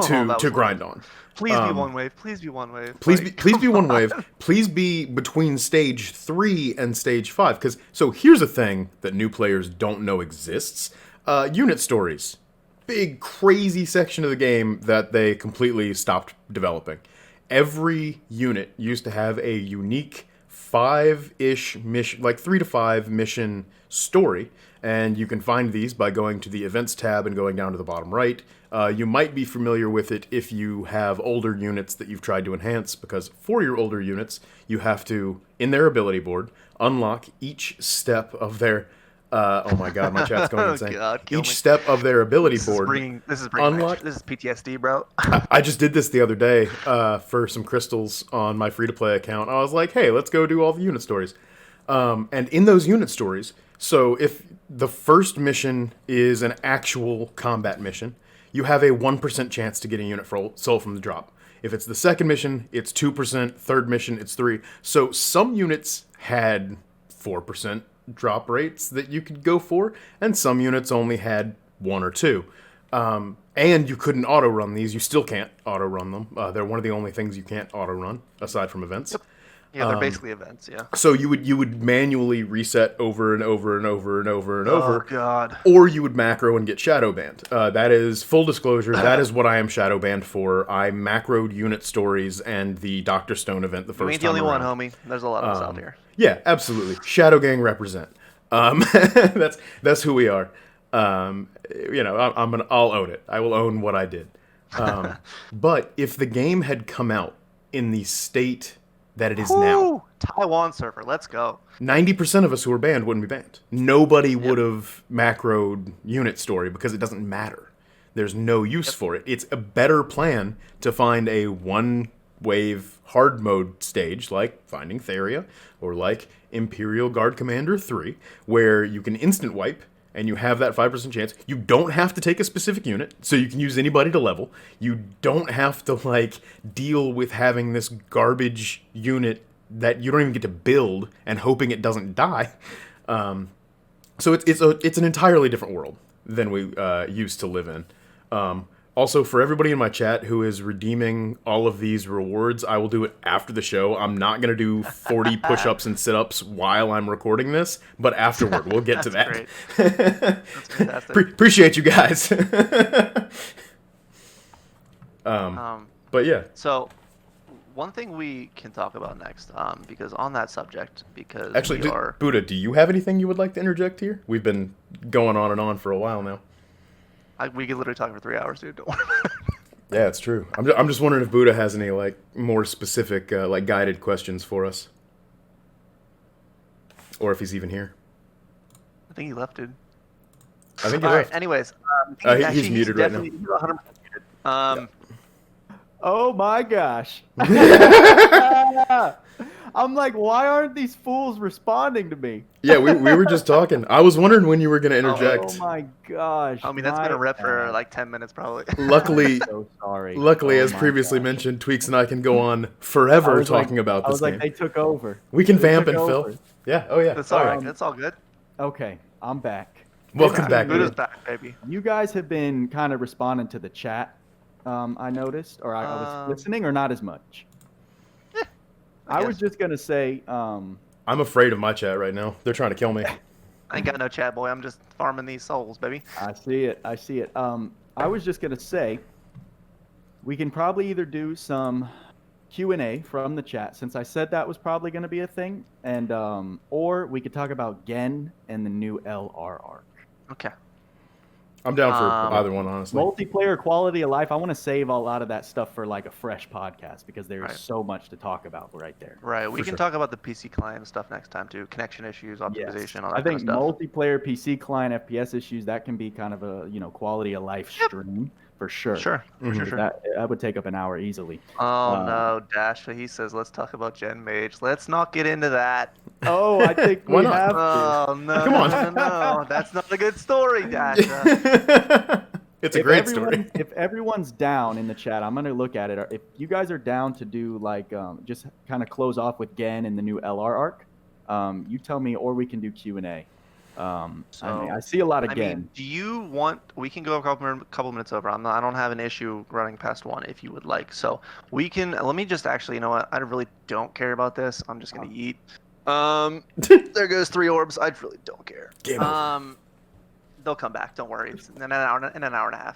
to grind on. Please be one wave. Please be one wave. Please be one wave. Please be between stage 3 and stage 5. So here's a thing that new players don't know exists: unit stories. Big crazy section of the game that they completely stopped developing. Every unit used to have a unique 5-ish mission, like 3 to 5 mission story. And you can find these by going to the events tab and going down to the bottom right. You might be familiar with it if you have older units that you've tried to enhance, because for your older units, you have to, in their ability board, unlock each step of their... oh my god, my chat's going insane. God, each step of their ability board. This is PTSD, bro. I just did this the other day for some crystals on my free-to-play account. I was like, hey, let's go do all the unit stories. And in those unit stories, so if the first mission is an actual combat mission, you have a 1% chance to get a unit soul from the drop. If it's the second mission, it's 2%. Third mission, it's 3%. So some units had 4% drop rates that you could go for, and some units only had 1 or 2. And you couldn't auto-run these. You still can't auto-run them. They're one of the only things you can't auto-run, aside from events. Yep. Yeah, they're basically events, yeah. So you would manually reset over and over and over and over and over. Oh, God. Or you would macro and get shadow banned. That is, full disclosure, that is what I am shadow banned for. I macroed unit stories and the Dr. Stone event the first time. You ain't the only around. one, homie. There's a lot of us out here. Yeah, absolutely. Shadow Gang represent. That's who we are. I'll own it. I will own what I did. But if the game had come out in the state that it is now, Taiwan server, let's go. 90% of us who were banned wouldn't be banned. Nobody would have macroed unit story because it doesn't matter. There's no use for it. It's a better plan to find a one-wave hard mode stage like Finding Theria or like Imperial Guard Commander 3, where you can instant wipe and you have that 5% chance. You don't have to take a specific unit, so you can use anybody to level. You don't have to deal with having this garbage unit that you don't even get to build and hoping it doesn't die. So it's an entirely different world than we used to live in. Also, for everybody in my chat who is redeeming all of these rewards, I will do it after the show. I'm not going to do 40 push-ups and sit-ups while I'm recording this, but afterward, we'll get to that. Great. That's fantastic. Appreciate you guys. But yeah. So, one thing we can talk about next, because on that subject, Actually, Booda, do you have anything you would like to interject here? We've been going on and on for a while now. We could literally talk for 3 hours, dude. Don't worry. Yeah, it's true. I'm just wondering if Booda has any more specific guided questions for us, or if he's even here. I think he left, dude. I think he All left. right. Anyways, He's muted right now. He's 100% muted. Oh my gosh. I'm like, why aren't these fools responding to me? Yeah, we were just talking. I was wondering when you were going to interject. Oh my gosh. I mean, that's been a rep for like 10 minutes probably. Luckily, So sorry. luckily, Oh as my previously gosh. mentioned, Tweacz and I can go on forever was like- talking about I this was game. like, they took over. We can They vamp took and over. fill. Yeah. Oh yeah. That's all right. Um, That's all good. Okay, I'm back. Welcome back, Buda's dude. back, baby. You guys have been kind of responding to the chat, I noticed, or I was listening, or not as much. I was just going to say... I'm afraid of my chat right now. They're trying to kill me. I ain't got no chat, boy. I'm just farming these souls, baby. I see it. I see it. I was just going to say, we can probably either do some Q&A from the chat, since I said that was probably going to be a thing, and or we could talk about Gen and the new LR Ark. Okay. I'm down for either one, honestly. Multiplayer quality of life. I want to save a lot of that stuff for like a fresh podcast because there's Right. so much to talk about right there. Right. We For can sure. talk about the PC client stuff next time too. Connection issues, optimization, all that I kind think of stuff. multiplayer PC client FPS issues, that can be kind of a quality of life stream for sure. Sure. Sure. That would take up an hour easily. Oh no, Dash. He says, let's talk about Gen Mage. Let's not get into that. Oh, I think Why we not? have to. Oh no, Come on. no. That's not a good story, Dash. It's a If great story. If everyone's down in the chat, I'm gonna look at it. If you guys are down to do like just kind of close off with Gen and the new LR Arc, you tell me, or we can do Q&A. I see a lot of I Gen. mean, do you want? We can go a couple minutes over. I don't have an issue running past one if you would like. So we can. Let me just actually. You know what? I really don't care about this. I'm just gonna eat. There goes 3 orbs. I really don't care. Game over. They'll come back. Don't worry. It's in an hour and a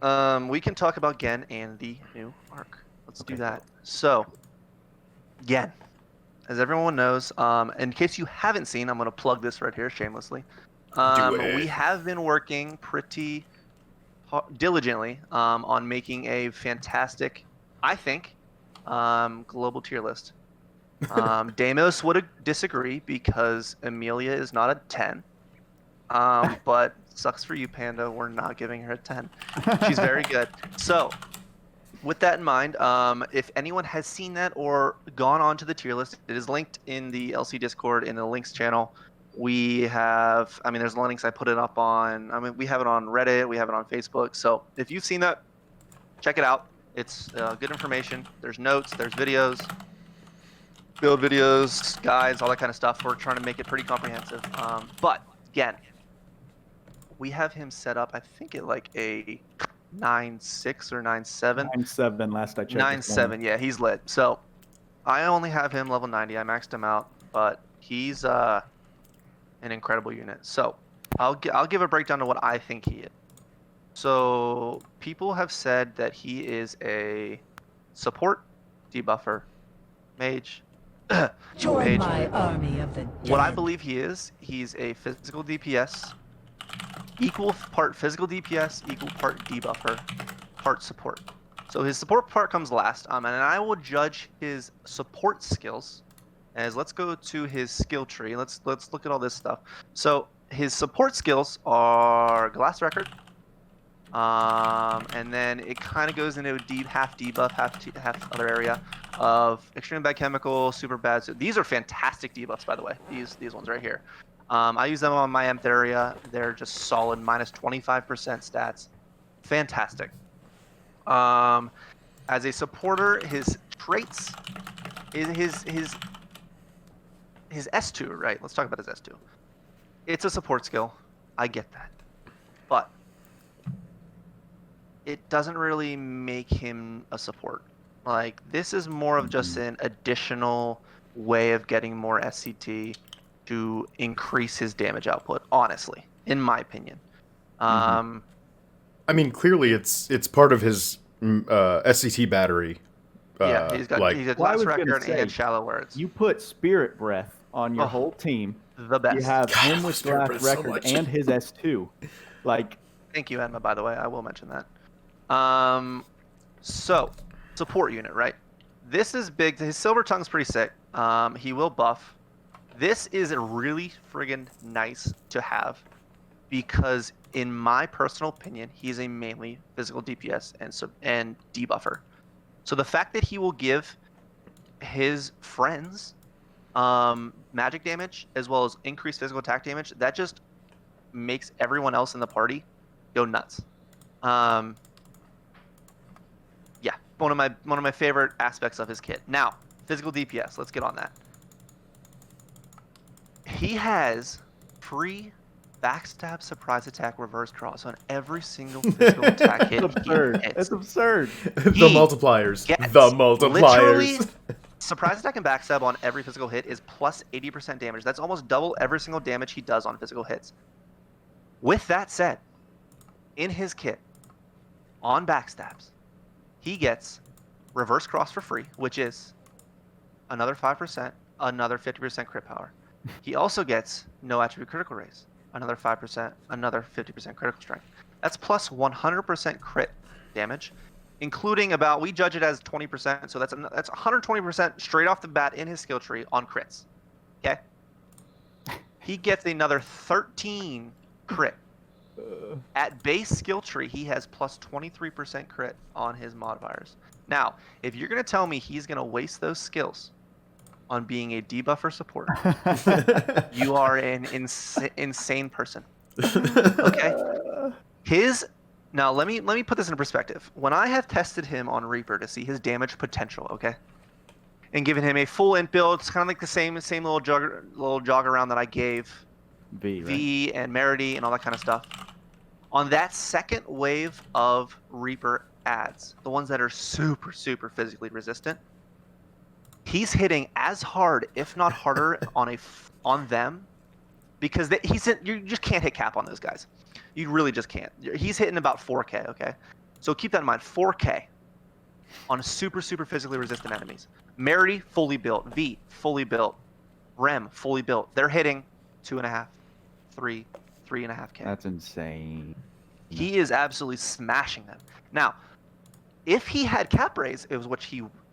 half. We can talk about Gen and the new Ark. Let's do that. So, Gen, as everyone knows, in case you haven't seen, I'm going to plug this right here shamelessly. Do it. We have been working pretty diligently on making a fantastic, I think, global tier list. Deimos would disagree because Amelia is not a 10. But sucks for you, Panda. We're not giving her a 10. She's very good. So, with that in mind, if anyone has seen that or gone on to the tier list, it is linked in the LC Discord in the links channel. We have, there's links. I put it up on, we have it on Reddit. We have it on Facebook. So, if you've seen that, check it out. It's good information. There's notes. There's videos. Build videos, guides, all that kind of stuff. We're trying to make it pretty comprehensive. But, again, we have him set up, I think at like a 9.6 or 9.7. 9.7 last I checked. 9.7, yeah, he's lit. So I only have him level 90. I maxed him out, but he's an incredible unit. So I'll give a breakdown of what I think he is. So people have said that he is a support, debuffer, mage. Join my army of the dead. What I believe he is, he's a physical DPS, equal part physical DPS, equal part debuffer, part support. So his support part comes last, and I will judge his support skills as let's go to his skill tree. Let's look at all this stuff. So his support skills are Glass Record, and then it kind of goes into a half debuff, half other area of extreme bad chemical, super bad. So these are fantastic debuffs, by the way. These ones right here. I use them on my Mth area. They're just solid, minus 25% stats. Fantastic. As a supporter, his traits, his S2, right? Let's talk about his S2. It's a support skill. I get that. But it doesn't really make him a support. Like, this is more of just an additional way of getting more SCT to increase his damage output, honestly, in my opinion. Clearly it's part of his SCT battery. Yeah, he's got glass record and shallow words. You put Spirit Breath on your whole team. The best. You have God, him with Spirit glass Breath so record much. and his S2. Like, thank you, Emma, by the way. I will mention that. So, support unit, right? This is big. His Silver Tongue's pretty sick. He will buff. This is really friggin' nice to have because in my personal opinion, he's a mainly physical DPS and debuffer. So the fact that he will give his friends magic damage as well as increased physical attack damage, that just makes everyone else in the party go nuts. Yeah, one of my favorite aspects of his kit. Now, physical DPS. Let's get on that. He has free backstab, surprise attack, reverse cross on every single physical attack hit. That's absurd. That's absurd. The multipliers. Literally, surprise attack and backstab on every physical hit is plus 80% damage. That's almost double every single damage he does on physical hits. With that said, in his kit, on backstabs, he gets reverse cross for free, which is another 5%, another 50% crit power. He also gets no attribute critical raise, another 5%, another 50% critical strength. That's plus 100% crit damage, including about, we judge it as 20%, so that's 120% straight off the bat in his skill tree on crits. Okay? He gets another 13 crit. At base skill tree, he has plus 23% crit on his modifiers. Now, if you're going to tell me he's going to waste those skills on being a debuffer support, you are an insane person. Okay? Now let me put this in perspective. When I have tested him on Reaper to see his damage potential, okay, and given him a full int build, it's kind of like the same little jog around that I gave V and Merity and all that kind of stuff. On that second wave of Reaper ads, the ones that are super physically resistant, he's hitting as hard, if not harder, on them, because you just can't hit cap on those guys. You really just can't. He's hitting about 4K, okay? So keep that in mind, 4K on super physically resistant enemies. Merity, fully built. V, fully built. Rem, fully built. They're hitting 2.5, 3, 3.5K. That's insane. He is absolutely smashing them. Now, if he had cap raise, it was what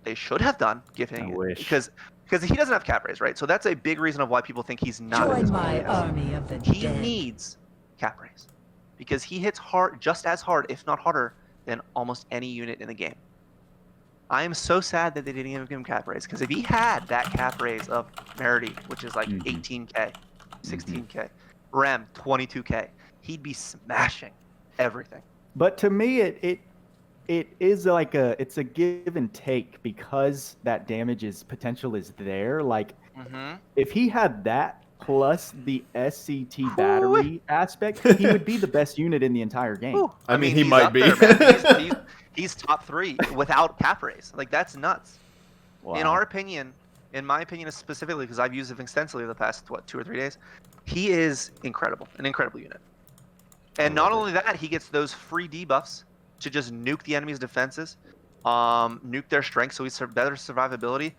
they should have done, because he doesn't have cap raise, right? So that's a big reason of why people think he's not. Join my army of the dead. He needs cap raise because he hits hard, just as hard, if not harder, than almost any unit in the game. I am so sad that they didn't give him cap raise, because if he had that cap raise of Merity, which is like 18K, 16K, Rem 22K, he'd be smashing everything. But to me, it is like it's a give and take, because that potential is there. Like, if he had that plus the SCT battery aspect, he would be the best unit in the entire game. I mean, he might be. There, he's top 3 without cap raise. Like, that's nuts. Wow. In my opinion specifically, because I've used it extensively the past 2 or 3 days, he is incredible, an incredible unit. And not only that, he gets those free debuffs to just nuke the enemy's defenses, nuke their strength, so he's better survivability.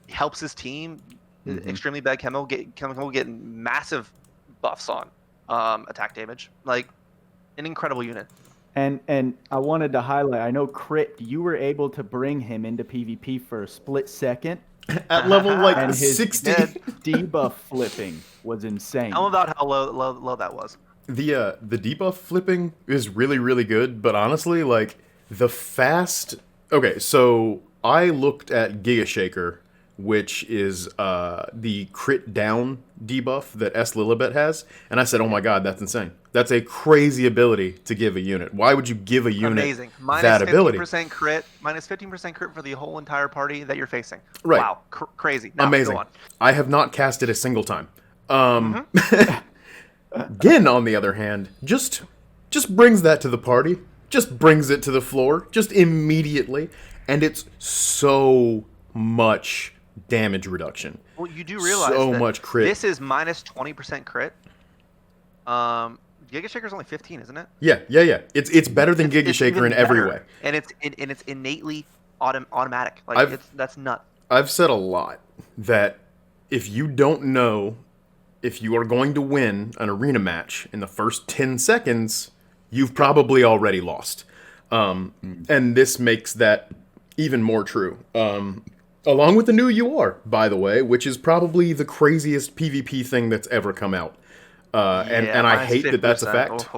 He helps his team. Extremely bad chemical getting massive buffs on attack damage. Like, an incredible unit. And I wanted to highlight, I know Crypt, you were able to bring him into PvP for a split second. At level like and 60. His debuff flipping was insane. Tell him about how low that was. The debuff flipping is really good, but honestly, like, the fast... Okay, so I looked at Giga Shaker, which is the crit down debuff that S. Lilibet has, and I said, oh my god, that's insane. That's a crazy ability to give a unit. Why would you give a unit Amazing. that ability? Minus 15% crit for the whole entire party that you're facing. Right. Wow, crazy. Now, amazing. Go on. I have not cast it a single time. Gin, on the other hand, just brings that to the party, just brings it to the floor, just immediately, and it's so much damage reduction. Well, you do realize so that much crit. This is minus 20% crit. Giga Shaker's only 15, isn't it? Yeah. It's better than Giga Shaker in every way, and it's innately automatic. Like, that's nuts. I've said a lot that if you don't know if you are going to win an arena match in the first 10 seconds, you've probably already lost. And this makes that even more true. Along with the new UR, by the way, which is probably the craziest PvP thing that's ever come out. And I hate that that's a fact.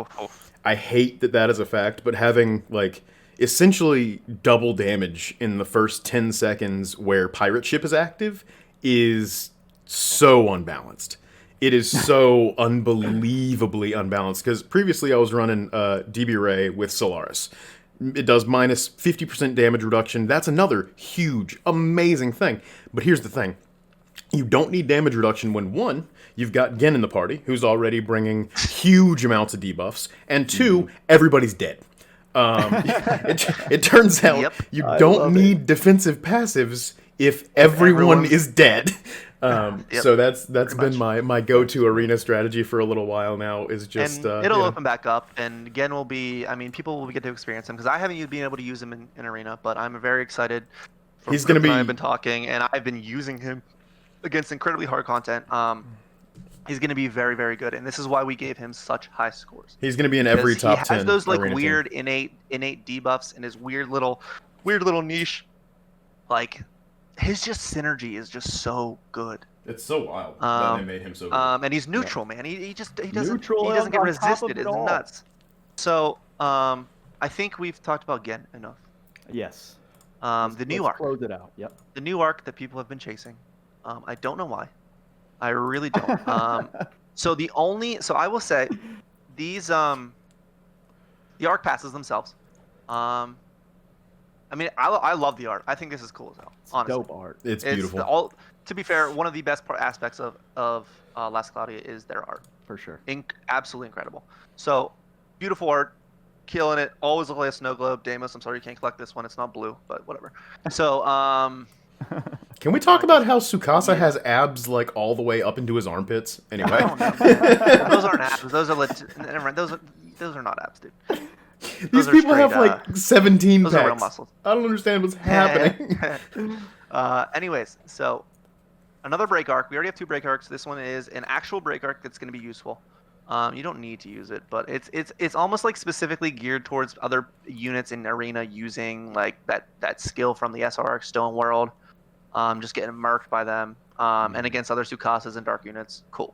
I hate that that is a fact, but having, like, essentially double damage in the first 10 seconds where pirate ship is active is so unbalanced. It is so unbelievably unbalanced, because previously I was running DB Ray with Solaris. It does minus 50% damage reduction. That's another huge, amazing thing. But here's the thing. You don't need damage reduction when, one, you've got Gen in the party, who's already bringing huge amounts of debuffs, and two, everybody's dead. It turns out you don't need defensive passives if everyone is dead. So that's been my go-to arena strategy for a little while now, is just... And it'll open back up, and again will be... I mean, people will get to experience him, because I haven't been able to use him in arena, but I'm very excited. He's going to be... I've been talking, and I've been using him against incredibly hard content. He's going to be very, very good, and this is why we gave him such high scores. He's going to be in every top 10 He has those like arena weird team. innate debuffs and his weird little niche. Like, his just synergy is just so good. It's so wild that they made him so good. And he's neutral, man. He doesn't get on resisted. top of it It's all. nuts. So I think we've talked about Gen enough. Yes. The new arc. Close it out. Yep. The new arc that people have been chasing. I don't know why. I really don't. So I will say, these the arc passes themselves. I mean, I love the art. I think this is cool as hell. Honestly, Dope art. It's beautiful. To be fair, one of the best aspects of Last Cloudia is their art. For sure. Absolutely incredible. So, beautiful art, killing it. Always look like a snow globe. Deimos, I'm sorry you can't collect this one. It's not blue, but whatever. So, Can we talk about how Tsukasa has abs like all the way up into his armpits? Anyway, those aren't abs. Those are never mind. Those are not abs, dude. These people have like 17 those packs. are real muscles. I don't understand what's happening. Anyways, so another break arc. We already have 2 break arcs. This one is an actual break arc that's going to be useful. You don't need to use it, but it's almost like specifically geared towards other units in arena using like that skill from the SR Arc Stone World. Just getting murked by them, and against other Tsukasas and dark units. Cool.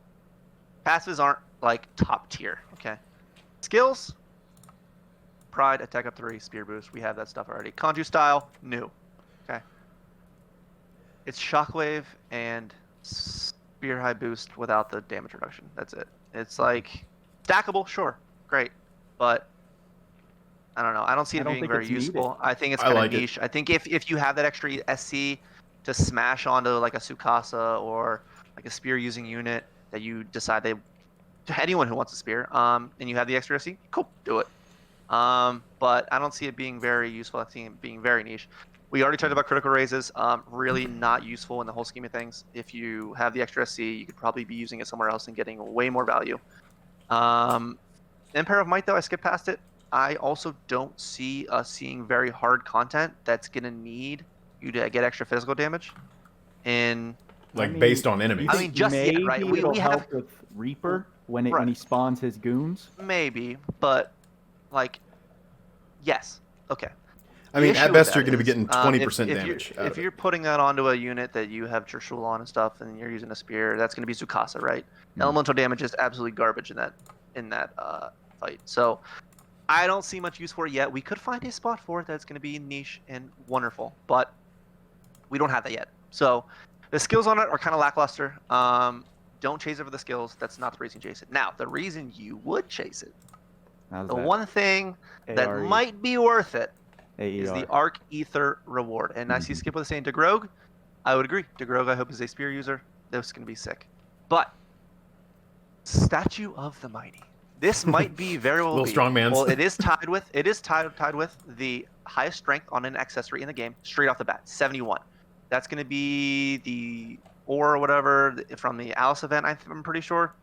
Passives aren't like top tier. Okay. Skills. Pride, attack up 3, spear boost. We have that stuff already. Conju style, new. Okay. It's shockwave and spear high boost without the damage reduction. That's it. It's like stackable, sure, great, but I don't know. I don't see it being very useful. I think it's kind of niche. I think if you have that extra SC to smash onto like a Tsukasa or like a spear using unit that you decide anyone who wants a spear, and you have the extra SC, cool, do it. But I don't see it being very useful. I see it being very niche. We already talked about critical raises. Really not useful in the whole scheme of things. If you have the extra SC, you could probably be using it somewhere else and getting way more value. Empire of Might, though, I skipped past it. I also don't see us seeing very hard content that's going to need you to get extra physical damage. Based on enemies. I mean, just yet, right? We have with Reaper when he spawns his goons. Maybe, but like, yes, okay. I mean, at best, you're going to be getting 20% damage. If you're putting that onto a unit that you have Trishul on and stuff, and you're using a spear, that's going to be Tsukasa, right? Elemental damage is absolutely garbage in that fight. So I don't see much use for it yet. We could find a spot for it that's going to be niche and wonderful, but we don't have that yet. So the skills on it are kind of lackluster. Don't chase it for the skills. That's not the reason you chase it. Now, the reason you would chase it, one thing that might be worth it, is the Arc Ether reward. And I see Skip was saying DeGrogue. I would agree. DeGrogue, I hope, is a spear user. That's going to be sick. But Statue of the Mighty. This might be very well. Little strongmans. Well, it is tied with the highest strength on an accessory in the game, straight off the bat, 71. That's going to be the or whatever from the Alice event. I'm pretty sure.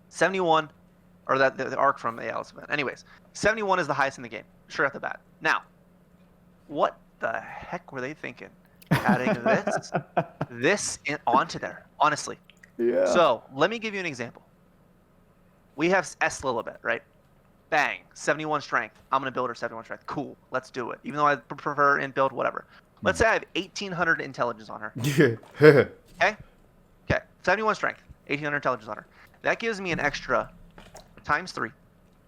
71, or that the arc from the Alice event. Anyways, 71 is the highest in the game, straight off the bat. Now, what the heck were they thinking? Adding this onto there, honestly. Yeah. So let me give you an example. We have S Lilibet, right? Bang, 71 strength. I'm gonna build her 71 strength. Cool, let's do it. Even though I prefer in build whatever. Let's say I have 1,800 intelligence on her. Okay. 71 strength, 1,800 intelligence on her. That gives me an extra times 3.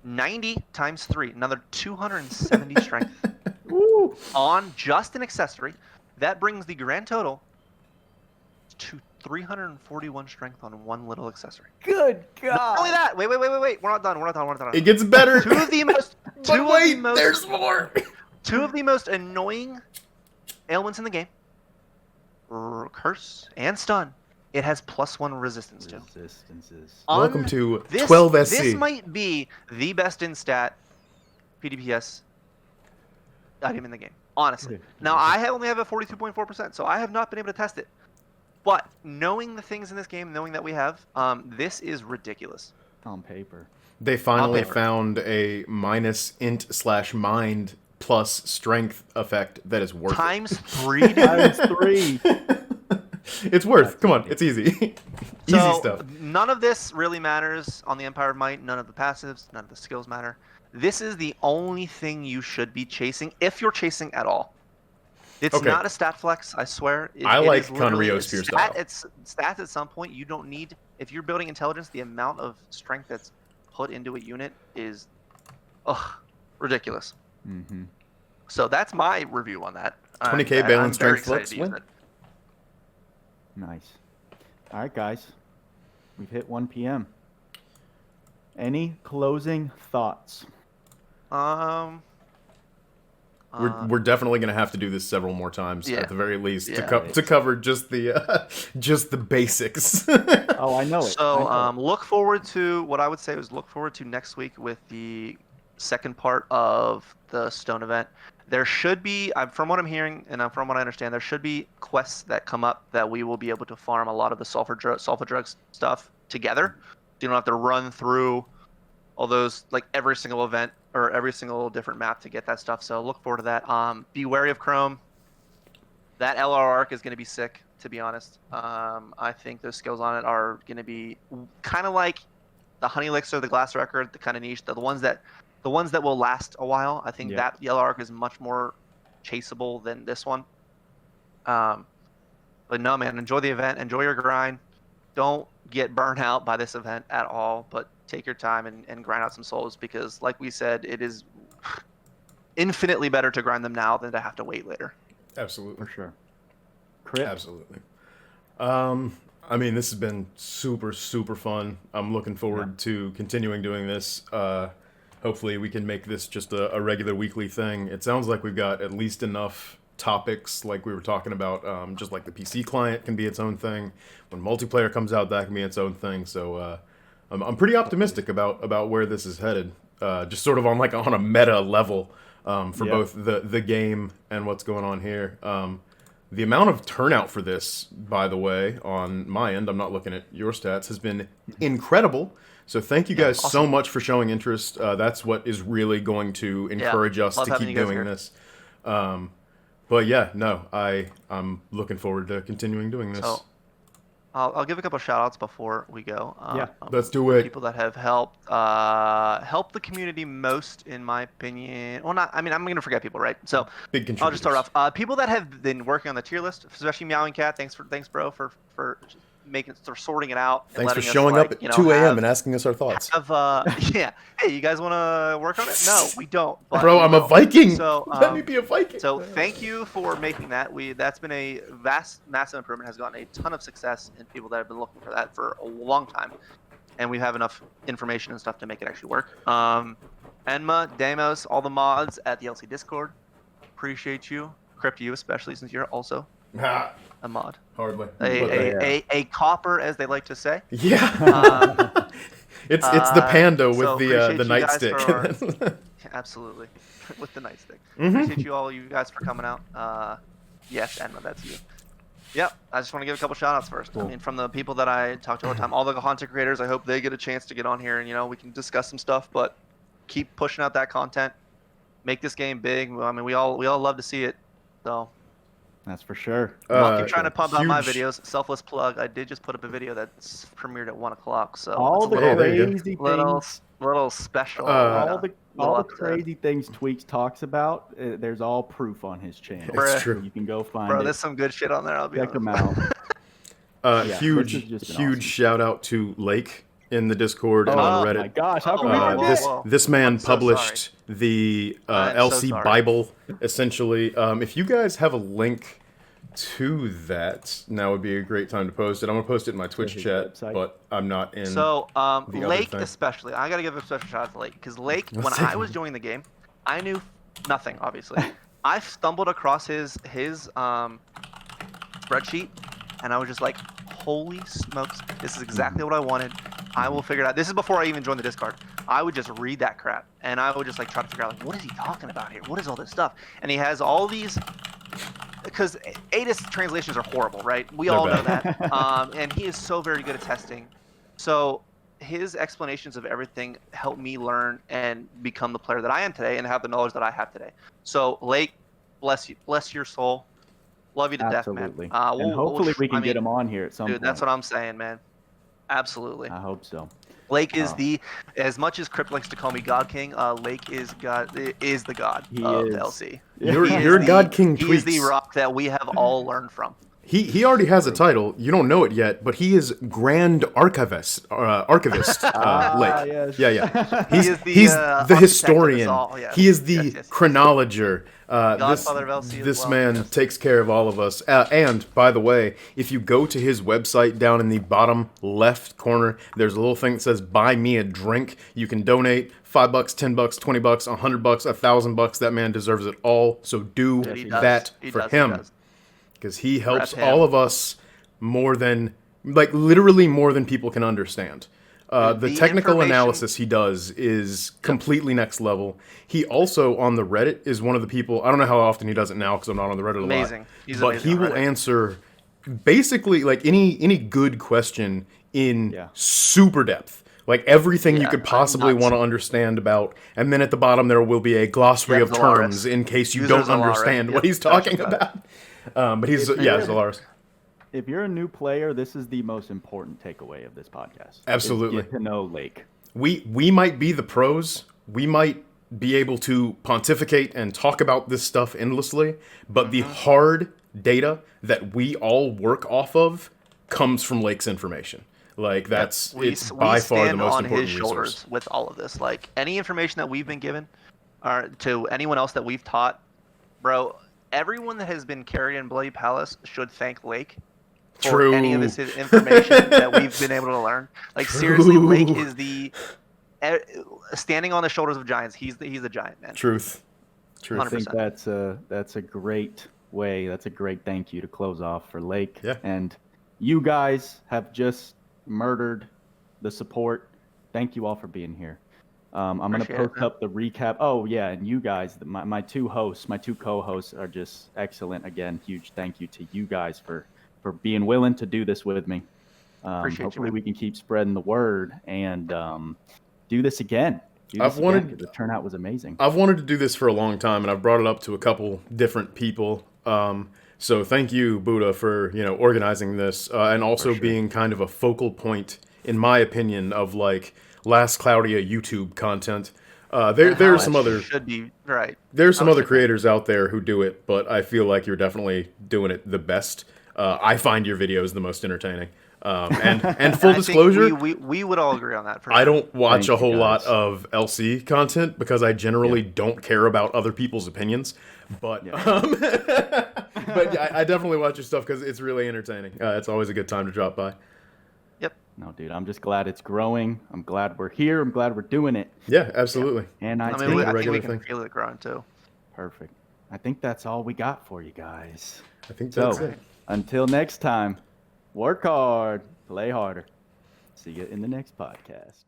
90 times 3, another 270 strength Woo. on just an accessory. That brings the grand total to 341 strength on one little accessory. Good Not God. only that, wait. We're not done. It gets better. Two of the most, But wait, there's more. two of the most annoying ailments in the game, curse and stun. It has +1 resistance to. Resistances. Welcome to This 12SC. This might be the best in stat PDPS item in the game, honestly. Now, I only have a 42.4%, so I have not been able to test it. But knowing the things in this game, knowing that we have, this is ridiculous. On paper. They finally paper. found a -int/mind plus strength effect that is worth Times 3. Times 3. it. It's worth. Come on, it's easy. Easy So, stuff. none of this really matters on the Empire of Might. None of the passives, none of the skills matter. This is the only thing you should be chasing, if you're chasing at all. It's Okay. not a stat flex, I swear. I it like is literally Conrio's a spear stat- style. It's stats at some point. You don't need, if you're building intelligence, the amount of strength that's put into a unit is, ridiculous. Mm-hmm. So that's my review on that. 20K I'm balance very strength excited flex to use win? it. Nice. All right, guys. We've hit 1 p.m. Any closing thoughts? We're definitely gonna have to do this several more times Yeah. at the very least Yeah. to cover just the just the basics. Oh, I know it. So I know it. look forward to what I would say is look forward to next week with the second part of the Stone event. There should be, from what I'm hearing and from what I understand, there should be quests that come up that we will be able to farm a lot of the sulfur drugs stuff together. So you don't have to run through all those, like every single event or every single different map to get that stuff. So look forward to that. Be wary of Chrome. That LR Ark is going to be sick, to be honest. I think those skills on it are going to be kind of like the Honey Elixir, the Glass Record, the kind of niche, the ones that will last a while. I think Yeah. that LR Ark is much more chaseable than this one. But no, man, enjoy the event, enjoy your grind. Don't get burnt out by this event at all, but take your time and grind out some souls, because like we said, it is infinitely better to grind them now than to have to wait later. Absolutely. For sure. Crypt. Absolutely. I mean, this has been super, super fun. I'm looking forward to continuing doing this. Hopefully we can make this just a regular weekly thing. It sounds like we've got at least enough topics like we were talking about, just like the PC client can be its own thing. When multiplayer comes out, that can be its own thing. So I'm pretty optimistic about where this is headed. Just sort of on a meta level for both the game and what's going on here. The amount of turnout for this, by the way, on my end, I'm not looking at your stats, has been incredible. So thank you guys so much for showing interest. That's what is really going to encourage us love to having keep you guys doing here. this. But yeah, no, I'm looking forward to continuing doing this. So I'll give a couple shout outs before we go. Let's do it. People that have helped the community most, in my opinion. Well, I'm going to forget people, right? So Big I'll just start contributors. off. People that have been working on the tier list, especially Meowing Cat. Thanks, bro, for sorting it out. And Thanks for letting us, showing like, up at you know, 2 a.m. have- and asking us our thoughts. yeah. Hey, you guys want to work on it? No, we don't. But Bro, we I'm a will. Viking. So, Let me be a Viking. So thank you for making that. That's been a massive improvement. Has gotten a ton of success in people that have been looking for that for a long time, and we have enough information and stuff to make it actually work. Enma, Damos, all the mods at the LC Discord. Appreciate you. Crypt, you especially, since you're also Ha, a mod. hardly. A copper, as they like to say. Yeah. It's the panda so with appreciate the you guys nightstick. Absolutely. With the nightstick. Mhm. Appreciate you guys for coming out. Yes, Enma, that's you. Yep, I just want to give a couple shout outs first. Cool. I mean, from the people that I talk to all the time, all the content creators, I hope they get a chance to get on here and, we can discuss some stuff, but keep pushing out that content. Make this game big. I mean, we all love to see it. So, That's for sure. I'll keep trying to pump out my huge- videos. Selfless plug. I did just put up a video that's premiered at 1 o'clock. So, All it's a the Hey, there you go. crazy little things. special. All the little all the update. crazy things Tweacz talks about, there's all proof on his channel. It's Bruh. true. You can go find Bro, it. there's some good shit on there. I'll be Check honest. them out. Yeah, Huge, Twitch has just been huge awesome. shout out to Lake in the Discord and on Oh Reddit. my gosh, how can Oh, we wow, forget? whoa. This man I'm so published the I am so LC sorry. Bible, essentially. If you guys have a link to that, now would be a great time to post it. I'm gonna post it in my Twitch his chat, website. but I'm not in. So, other Lake thing. especially, I gotta give a special shout out to Lake because Lake, Let's when take I was him. joining the game, I knew nothing. Obviously, I stumbled across his spreadsheet, and I was just like, "Holy smokes! This is exactly what I wanted. I will figure it out." This is before I even joined the Discord. I would just read that crap, and I would just like try to figure out like, what is he talking about here? What is all this stuff? And he has all these. Because ADIS translations are horrible, right? We They're all know bad. that. And he is so very good at testing. So his explanations of everything helped me learn and become the player that I am today and have the knowledge that I have today. So Lake, bless you, bless your soul. Love you to Absolutely. death, man. And hopefully we can get him on here at some dude, point. that's what I'm saying, man. Absolutely. I hope so. Lake is as much as Crypt likes to call me God King, Lake is the God He of is. the LC. You're He is you're the- God King He is the Tweacz. rock that we have all learned from. He already has a title. You don't know it yet, but he is Grand Archivist. Lake. Yes. Yeah. He He's is the, he's architect the of us historian. all, yes. He is the Yes. chronologer. Godfather of LC as this well, man yes. takes care of all of us. And by the way, if you go to his website down in the bottom left corner, there's a little thing that says "Buy me a drink." You can donate $5, $10, $20, $100, $1,000. That man deserves it all. So do Dude, he does. that He for does, he him, does. because he helps him. all of us more than, like, literally more than people can understand. The the technical information- analysis he does is completely next level. He also, on the Reddit, is one of the people, I don't know how often he does it now because I'm not on the Reddit a lot. Amazing. He's but amazing he on will Reddit. answer basically like any good question in super depth. Like everything you Yeah, could possibly nuts. want to understand about. And then at the bottom there will be a glossary Yeah, of Zolaris. terms in case you User don't Zolaris. understand what Yep, he's talking gotcha, got about. But he's, If yeah, you're- Zolaris. If you're a new player, this is the most important takeaway of this podcast. is Absolutely. Get to know Lake. We might be the pros. We might be able to pontificate and talk about this stuff endlessly, but the hard data that we all work off of comes from Lake's information. Like it's by far the most on important his resource. shoulders with all of this. Like any information that we've been given, or to anyone else that we've taught, bro. Everyone that has been carried in Bloody Palace should thank Lake for True. any of this information that we've been able to learn. Like seriously, Lake is the standing on the shoulders of giants. He's the giant, man. Truth. I think 100%. that's a great way. That's a great thank you to close off for Lake. Yeah. And you guys have just murdered the support. Thank you all for being here. I'm going to Appreciate it, post man. up the recap. Oh, yeah, and you guys, my two hosts, my two co-hosts are just excellent. Again, huge thank you to you guys for being willing to do this with me. Appreciate you, Hopefully man. we can keep spreading the word and do this again. I've wanted- 'cause the turnout was amazing. I've wanted to do this for a long time, and I've brought it up to a couple different people. So thank you, Booda, for organizing this and also being kind of a focal point, in my opinion, of like Last Cloudia YouTube content. There's some other should be right. there's some I was other thinking- creators out there who do it, but I feel like you're definitely doing it the best. I find your videos the most entertaining. And full I think disclosure, we would all agree on that. For I sure. don't watch Thank a you, whole lot guys. of LC content because I generally don't care about other people's opinions. But but yeah, I definitely watch your stuff because it's really entertaining. It's always a good time to drop by. Yep. No, dude, I'm just glad it's growing. I'm glad we're here. I'm glad we're doing it. Yeah, absolutely. And I, I think mean, I think we regular can thing. feel it growing too. perfect. I think that's all we got for you guys. I think So, that's it. until next time, work hard, play harder. See you in the next podcast.